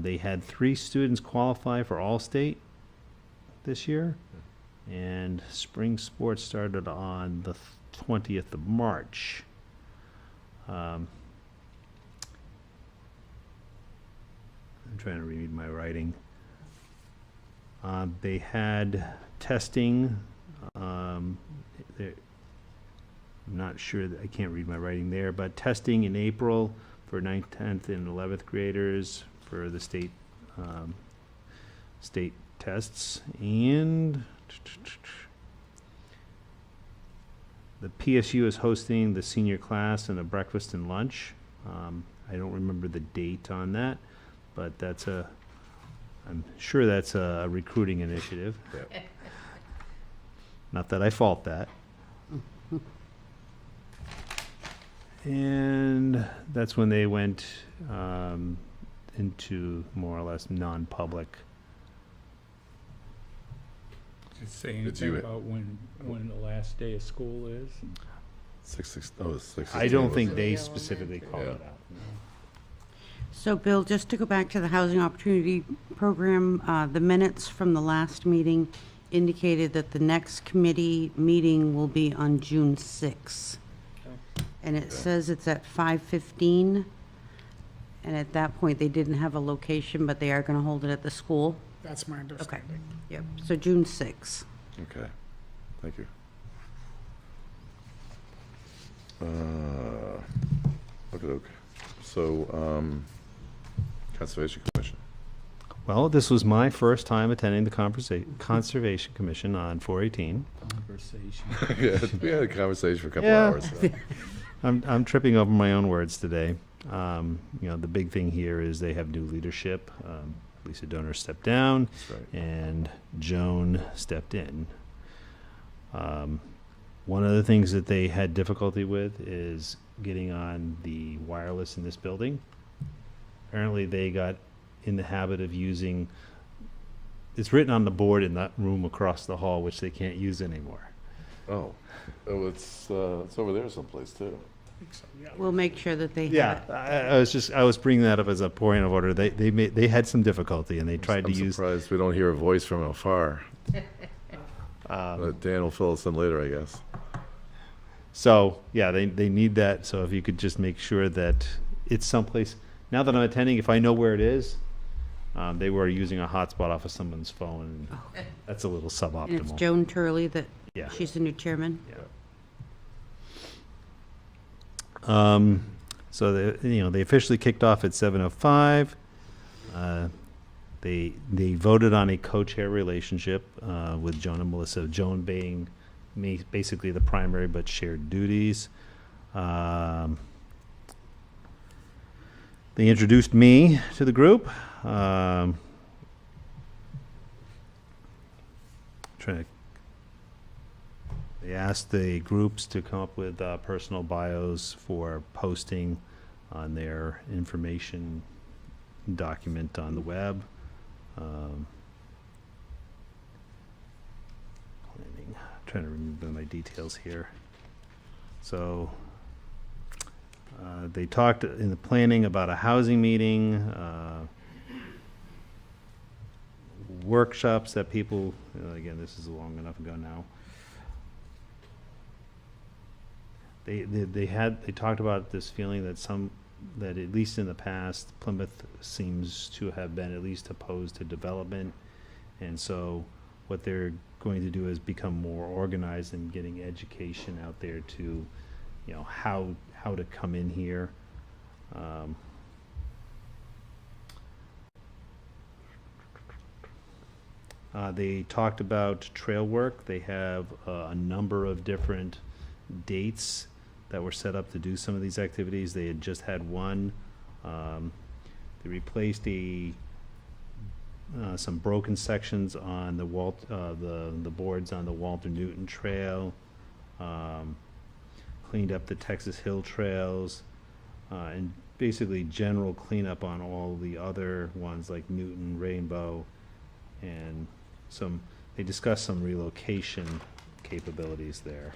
They had 3 students qualify for All-State this year. And spring sports started on the 20th of March. I'm trying to read my writing. They had testing. I'm not sure that I can't read my writing there, but testing in April for 9th, 10th, and 11th graders for the state tests. And the PSU is hosting the senior class and a breakfast and lunch. I don't remember the date on that, but I'm sure that's a recruiting initiative. Yep. Not that I fault that. And that's when they went into more or less non-public. Did it say Did anything you- about when the last day of school is? 6/16. Oh, it's 6/16. I don't was think it? they specifically called Yeah. it out. So, Bill, just to go back to the Housing Opportunity Program, the minutes from the last meeting indicated that the next committee meeting will be on June 6th. And it says it's at 5:15. And at that point, they didn't have a location, but they are going to hold it at the school. That's my understanding. Yep, so June 6th. Okay, thank you. Okay. So, Conservation Commission. Well, this was my first time attending the Conservation Commission on 418. Conversation. Yeah, we had a conversation for a couple Yeah. hours. So. I'm tripping over my own words today. The big thing here is they have new leadership. Lisa Donor stepped down, That's right. and Joan stepped in. One of the things that they had difficulty with is getting on the wireless in this building. Apparently, they got in the habit of using. It's written on the board in that room across the hall, which they can't use anymore. Oh, it's over there someplace too. We'll make sure that they Yeah, have it. I was bringing that up as a point of order. They had some difficulty, and they tried I'm to use. surprised we don't hear a voice from afar. Dan will fill us in later, I guess. So yeah, they need that. So if you could just make sure that it's someplace. Now that I'm attending, if I know where it is, they were using a hotspot off of someone's phone. And that's a little suboptimal. And it's Joan Turley that, Yeah. she's the new chairman. Yeah. So they officially kicked off at 7:05. They voted on a co-chair relationship with Joan and Melissa. Joan being basically the primary, but shared duties. They introduced me to the group. They asked the groups to come up with personal bios for posting on their information document on the web. Planning. Trying to remember my details here. So they talked in the planning about a housing meeting, workshops that people, again, this is long enough ago now. They talked about this feeling that at least in the past, Plymouth seems to have been at least opposed to development. And so what they're going to do is become more organized in getting education out there to, how to come in here. They talked about trail work. They have a number of different dates that were set up to do some of these activities. They had just had one. They replaced some broken sections on the boards on the Walter Newton Trail. Cleaned up the Texas Hill trails, and basically general cleanup on all the other ones like Newton, Rainbow, and they discussed some relocation capabilities there.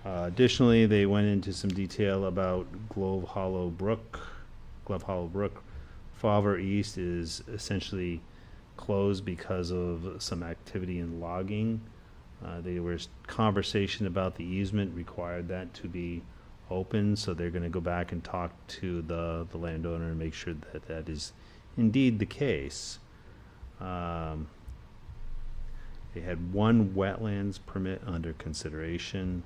Additionally, they went into some detail about Glove Hollow Brook. Fauver East is essentially closed because of some activity in logging. There was conversation about the easement required that to be open, so they're going to go back and talk to the landowner and make sure that that is indeed the case. They had one wetlands permit under consideration.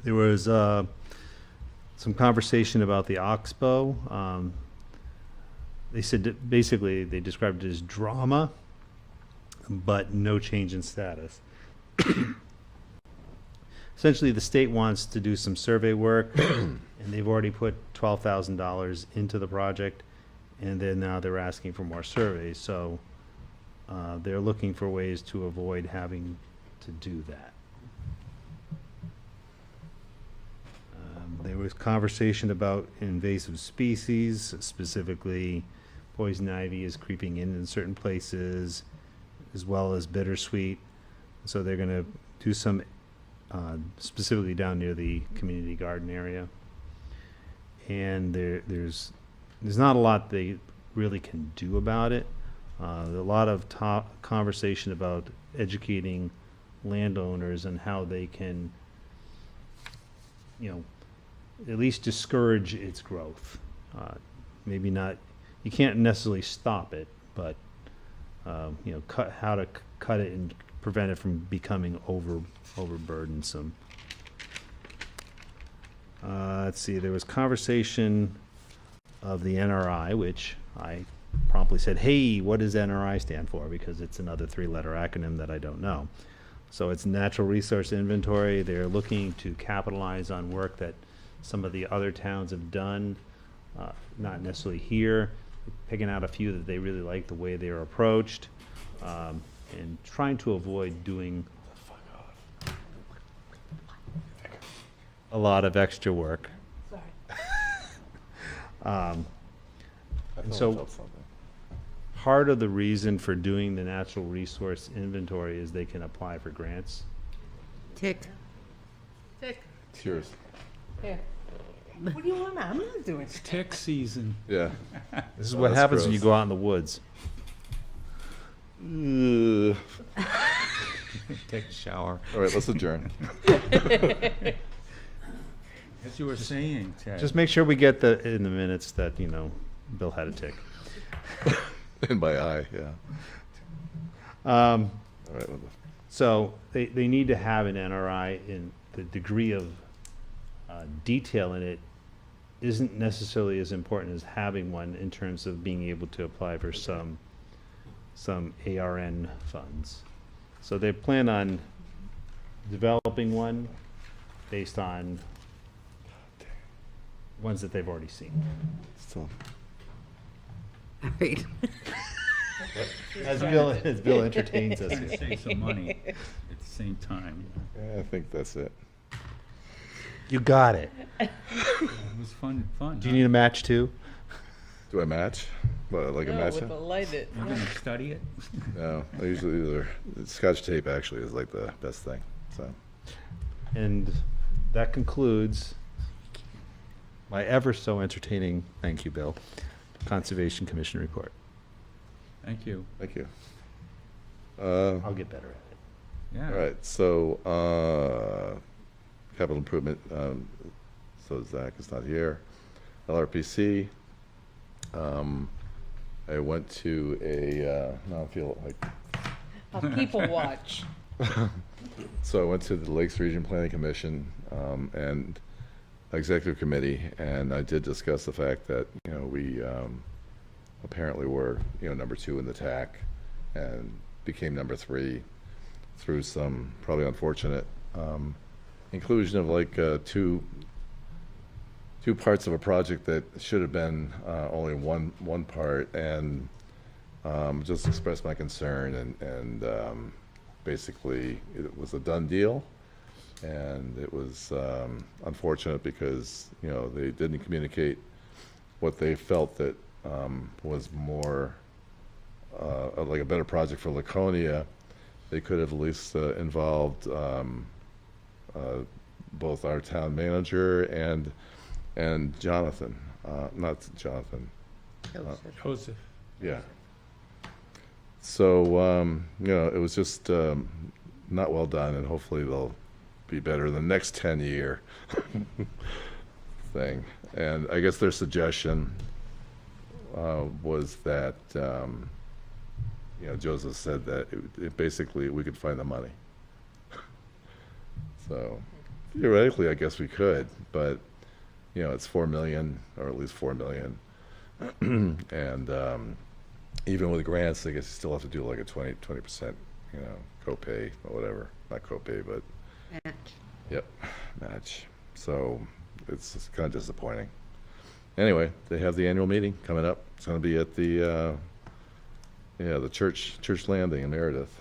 There was some conversation about the Oxbow. They said that basically they described it as drama, but no change in status. Essentially, the state wants to do some survey work, and they've already put $12,000 into the project, and then now they're asking for more surveys. So they're looking for ways to avoid having to do that. There was conversation about invasive species, specifically poison ivy is creeping in certain places, as well as bittersweet. So they're going to do some specifically down near the community garden area. and there's not a lot they really can do about it. A lot of conversation about educating landowners and how they can, at least discourage its growth. Maybe not, you can't necessarily stop it, but, how to cut it and prevent it from becoming overburdensome. Let's see, there was conversation of the NRI, which I promptly said, hey, what does NRI stand for? Because it's another 3-letter acronym that I don't know. So it's Natural Resource Inventory. They're looking to capitalize on work that some of the other towns have done, not necessarily here, picking out a few that they really like the way they are approached, and trying to avoid doing a lot of extra work. And so part of the reason for doing the natural resource inventory is they can apply for grants. Tick. It's yours. Here. What do you want? I'm not doing it. Tick season. Yeah. This is Oh, what that's happens when you gross. go out in the woods. Ugh. Take a shower. All right, let's adjourn. As you were saying, Ted. Just make sure we get in the minutes that, Bill had a tick. In my eye, yeah. All right. So they need to have an NRI, in the degree of detail in it isn't necessarily as important as having one in terms of being able to apply for some ARN funds. So they plan on developing one based on ones that they've already seen. Still. All right. As Bill entertains us here. Save some money at the same time. Yeah, I think that's it. You got it. It was fun. Do you need a match too? Do I match? What, like a match? with the lighted. You're going to study it? No, I usually either Scotch tape actually is like the best thing. So, And that concludes my ever so entertaining, thank you, Bill, Conservation Commission report. Thank you. thank you. I'll get better at it. Yeah. All right, so capital improvement. So Zach is not here. LRPC. I went to a. Now I feel like. People watch. So I went to the Lakes Region Planning Commission and Executive Committee, and I did discuss the fact that we apparently were number 2 in the TAC, and became number 3 through some probably unfortunate inclusion of like two parts of a project that should have been only one part, and just expressed my concern, and basically it was a done deal, and it was unfortunate because they didn't communicate what they felt that was more like a better project for Laconia. They could have at least involved both our town manager and Jonathan, not Jonathan. Joseph. Yeah. So, it was just not well done, and hopefully they'll be better in the next 10-year thing. And I guess their suggestion was that, Joseph said that it basically we could find the money. So theoretically, I guess we could, but it's 4 million, or at least 4 million. And even with grants, I guess you still have to do like a 20%, copay or whatever. Not copay, but Match. Yep, match. So it's kind of disappointing. Anyway, they have the annual meeting coming up. It's going to be at the the church landing in Meredith.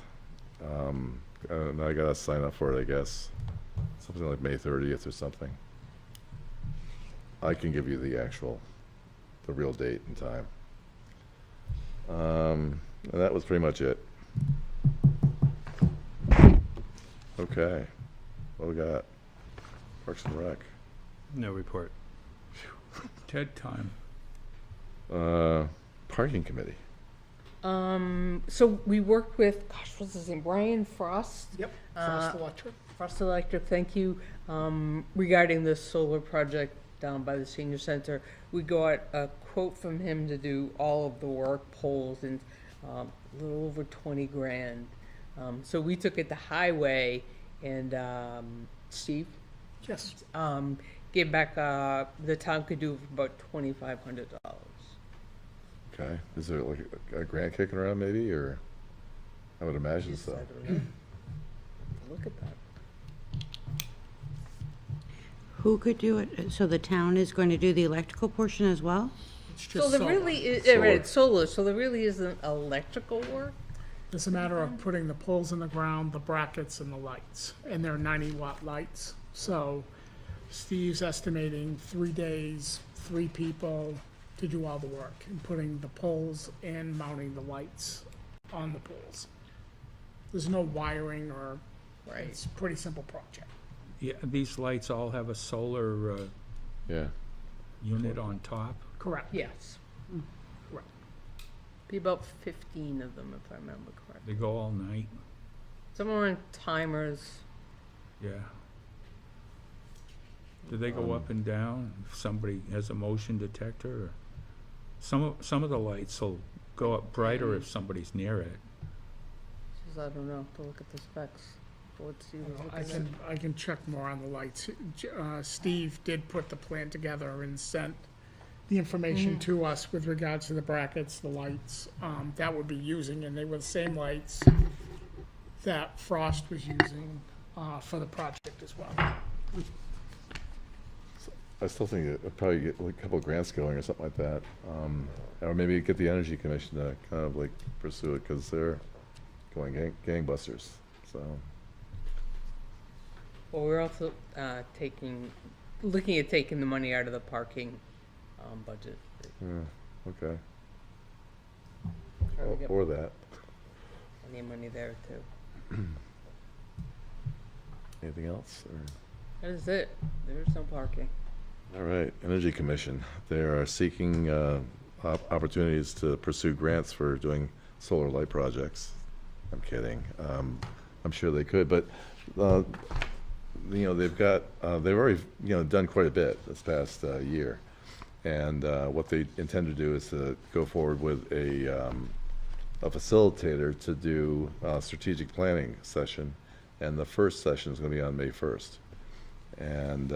And I got to sign up for it, I guess. Something like May 30th or something. I can give you the real date and time. And that was pretty much it. Okay. What we got? Parks and Rec. No report. Ted time. Parking committee. So we worked with, gosh, what's his name, Brian Frost? Yep, Frost Electric. Frost Electric, thank you. Regarding this solar project down by the senior center, we got a quote from him to do all of the work, poles, and a little over 20 grand. So we took it to highway, and Steve Yes. gave back, the town could do about $2,500. Okay. Is there like a grant kicking around maybe, or? I would imagine Just, so. I don't know. Look at that. Who could do it? So the town is going to do the electrical portion as well? It's So just there solar. really is, Solar. right, it's solar, so there really isn't electrical work? It's a matter of putting the poles in the ground, the brackets, and the lights. And they're 90-watt lights. So Steve's estimating 3 days, 3 people to do all the work, and putting the poles and mounting the lights on the poles. There's no wiring or, Right. it's a pretty simple project. Yeah, these lights all have a solar Yeah. unit on top. Correct. Yes. Correct. Be about 15 of them, if I remember correctly. They go all night. Some are on timers. Yeah. Do they go up and down if somebody has a motion detector? Or some of the lights will go up brighter if somebody's near it. Says, I don't know, to look at the specs. What Steve was I looking can, I can check more on the lights. Steve did put the plan together and sent the information to us with regards to the brackets, the lights, that we'll be using, and they were the same lights that Frost was using, for the project as well. I still think it'd probably get like a couple of grants going or something like that. Or maybe get the Energy Commission to kind of like pursue it, because they're going gangbusters, so. Well, we're also looking at taking the money out of the parking budget. Yeah, okay. Trying to get Or that. plenty of money there too. Anything else? Or? That is it. There's no parking. All right, Energy Commission. They are seeking opportunities to pursue grants for doing solar light projects. I'm kidding. I'm sure they could, but they've already done quite a bit this past year, and what they intend to do is to go forward with a facilitator to do a strategic planning session, and the first session is going to be on May 1st, and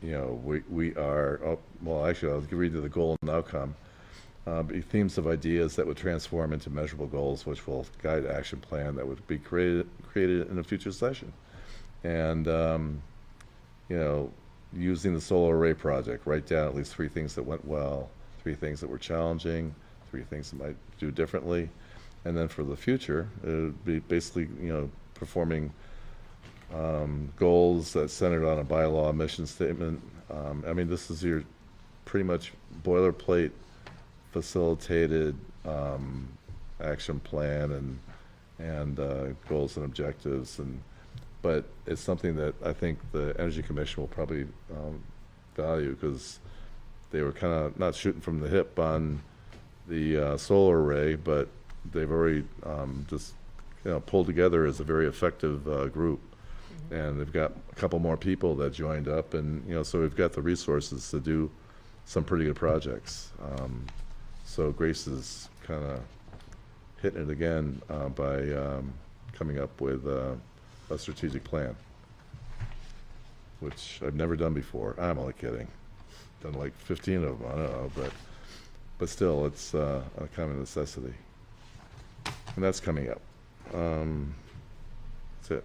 we are, well, actually, I'll read you the goal and outcome. Be themes of ideas that would transform into measurable goals, which will guide action plan that would be created in a future session. And, using the solar array project, write down at least 3 things that went well, 3 things that were challenging, 3 things that might do differently. And then for the future, it would be basically, performing goals that's centered on a bylaw mission statement. This is your pretty much boilerplate facilitated action plan and goals and objectives, but it's something that I think the Energy Commission will probably value, because they were kind of not shooting from the hip on the solar array, but they've already just pulled together as a very effective group. And they've got a couple more people that joined up, and so we've got the resources to do some pretty good projects. So Grace is kind of hitting it again by coming up with a strategic plan, which I've never done before. I'm only kidding. Done like 15 of them, I don't know, but still, it's a kind of necessity. And that's coming up. That's it.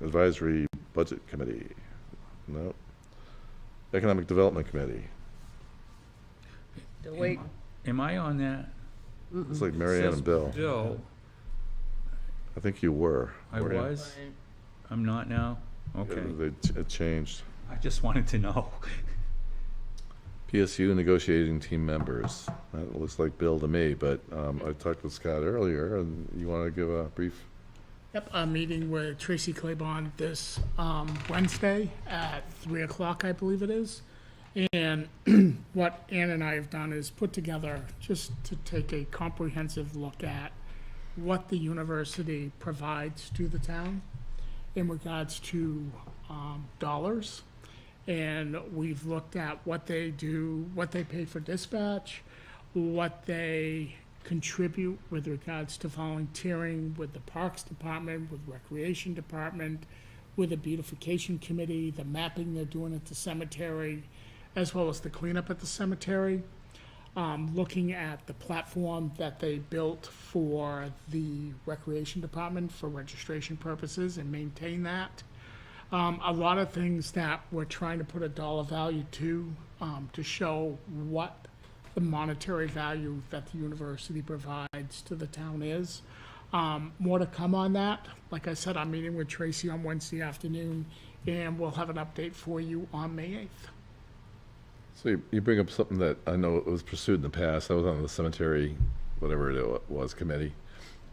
Advisory Budget Committee. Nope. Economic Development Committee. Wait. Am I on that? It's like Mary Ann and Says Bill. Bill, I think you were. I weren't you? was. I'm not now? Okay. It changed. I just wanted to know. PSU negotiating team members. That looks like Bill to me, but I talked with Scott earlier, and you want to give a brief? Yep, I'm meeting with Tracy Claiborne this Wednesday at 3 o'clock, I believe it is. And what Ann and I have done is put together, just to take a comprehensive look at what the university provides to the town in regards to dollars. And we've looked at what they do, what they pay for dispatch, what they contribute with regards to volunteering with the Parks Department, with Recreation Department, with the Beautification Committee, the mapping they're doing at the cemetery, as well as the cleanup at the cemetery. Looking at the platform that they built for the Recreation Department for registration purposes and maintain that. A lot of things that we're trying to put a dollar value to show what the monetary value that the university provides to the town is. More to come on that. Like I said, I'm meeting with Tracy on Wednesday afternoon, and we'll have an update for you on May 8th. So you bring up something that I know it was pursued in the past. I was on the cemetery, whatever it was, committee.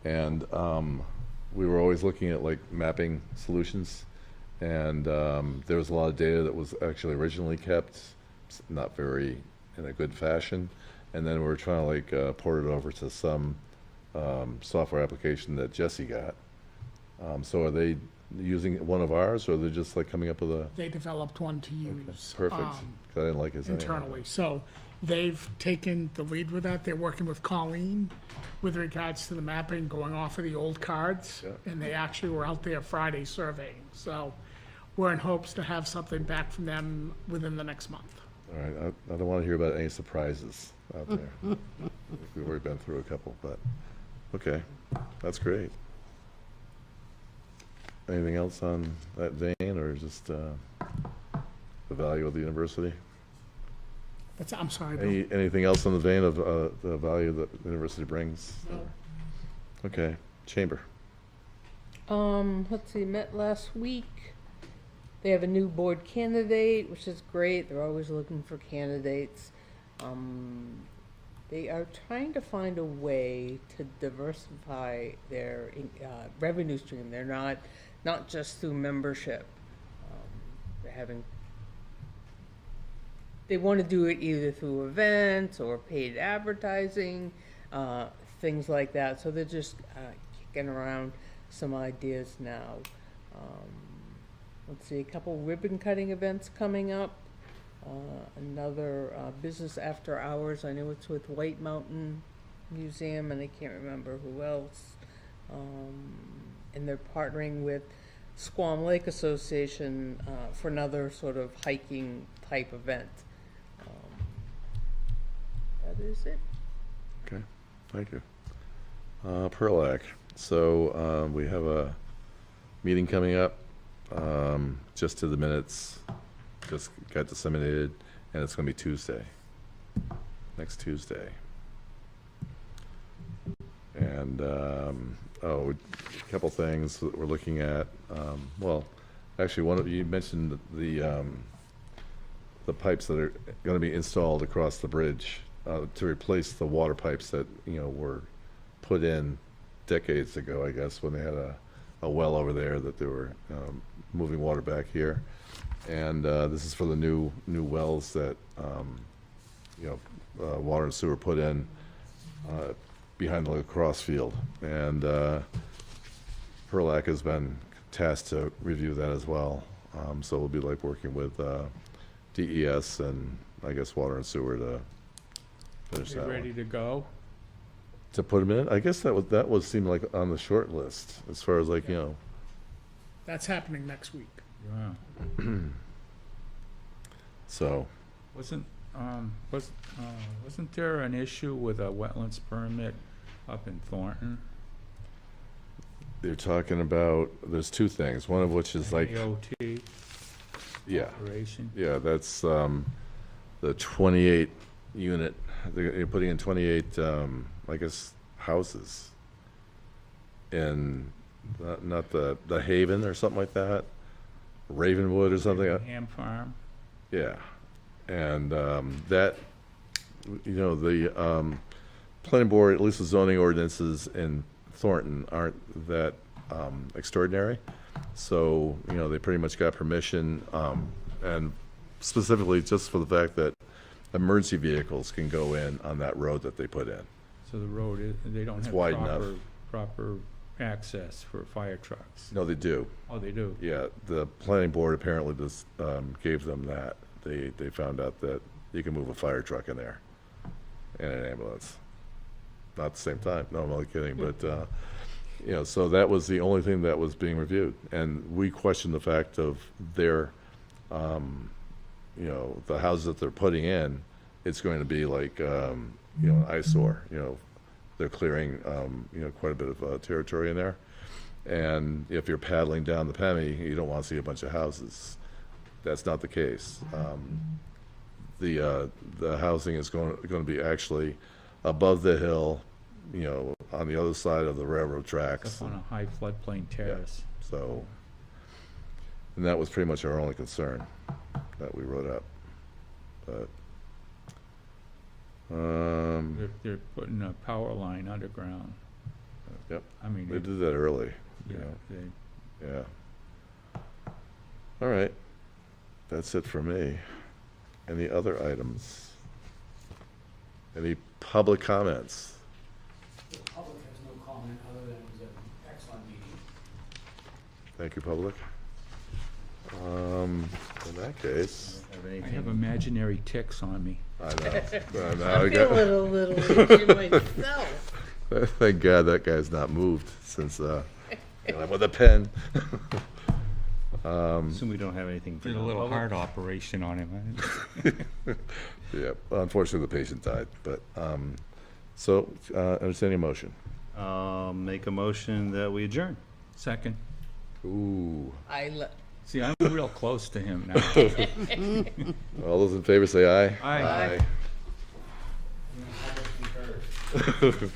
And we were always looking at like mapping solutions. And there was a lot of data that was actually originally kept, not very in a good fashion. And then we were trying to like port it over to some software application that Jesse got. So are they using one of ours, or are they just like coming up with a? They developed one to use. Perfect. 'Cause I didn't like his internally. So they've taken the lead with that. They're working with Colleen with regards to the mapping, going off of the old cards. Yeah. And they actually were out there Friday surveying. So we're in hopes to have something back from them within the next month. All right, I don't want to hear about any surprises out there. We've already been through a couple, but, okay, that's great. Anything else on that vein, or just the value of the university? I'm sorry, Bill. Anything else on the vein of the value that the university brings? No. Okay, chamber. Let's see, met last week. They have a new board candidate, which is great. They're always looking for candidates. They are trying to find a way to diversify their revenue stream. They're not just through membership. They want to do it either through events or paid advertising, things like that. So they're just kicking around some ideas now. Let's see, a couple ribbon cutting events coming up. Another business after hours. I know it's with White Mountain Museum, and I can't remember who else. And they're partnering with Squam Lake Association for another sort of hiking type event. That is it. Okay, thank you. Perlac. So we have a meeting coming up. Just to the minutes, just got disseminated, and it's going to be Tuesday, next Tuesday. And a couple things that we're looking at. Well, actually, one of you mentioned the pipes that are going to be installed across the bridge to replace the water pipes that were put in decades ago, I guess, when they had a well over there that they were moving water back here. And this is for the new wells that water and sewer put in behind the lacrosse field. And Perlac has been tasked to review that as well. So we'll be like working with DES and I guess water and sewer to finish They that ready one. to go? To put them in? I guess that was seemed like on the short list as far as like, That's happening next week. Yeah. so. Wasn't there an issue with a wetlands permit up in Thornton? They're talking about, there's two things, one of which is like, AOT yeah, operation? yeah, that's the 28 unit, they're putting in 28, I guess, houses in, not the Haven or something like that, Ravenwood or something. Ham Farm? Yeah, and that, the planning board, at least the zoning ordinances in Thornton aren't that extraordinary. So, they pretty much got permission, and specifically just for the fact that emergency vehicles can go in on that road that they put in. So the road, they don't It's have wide enough. proper access for fire trucks. No, they do. Oh, they do? Yeah, the planning board apparently just gave them that. They found out that you can move a fire truck in there and an ambulance. Not at the same time, no, I'm only kidding, but, you know, so that was the only thing that was being reviewed. And we questioned the fact of their, you know, the houses that they're putting in, it's going to be like, you know, an eyesore, you know. They're clearing, you know, quite a bit of territory in there. And if you're paddling down the Pemmy, you don't want to see a bunch of houses. That's not the case. The housing is going to be actually above the hill, you know, on the other side of the railroad tracks. Up on a high floodplain terrace. So, and that was pretty much our only concern that we wrote up. But, They're putting a power line underground. yep, I mean, they did that early, you yeah, know, they, yeah. All right, that's it for me. Any other items? Any public comments? The public has no comment other than it was an excellent meeting. Thank you, public. In that case, I have imaginary ticks on me. I know. I'm feeling a little itchy myself. Thank God that guy's not moved since, with a pen. Assume we don't have anything for Did a the little public? heart operation on him. Yeah, unfortunately, the patient died, but, so, understand your motion. Make a motion that we adjourn. Second. Ooh. See, I'm real close to him now. All those in favor say aye. Aye. Aye.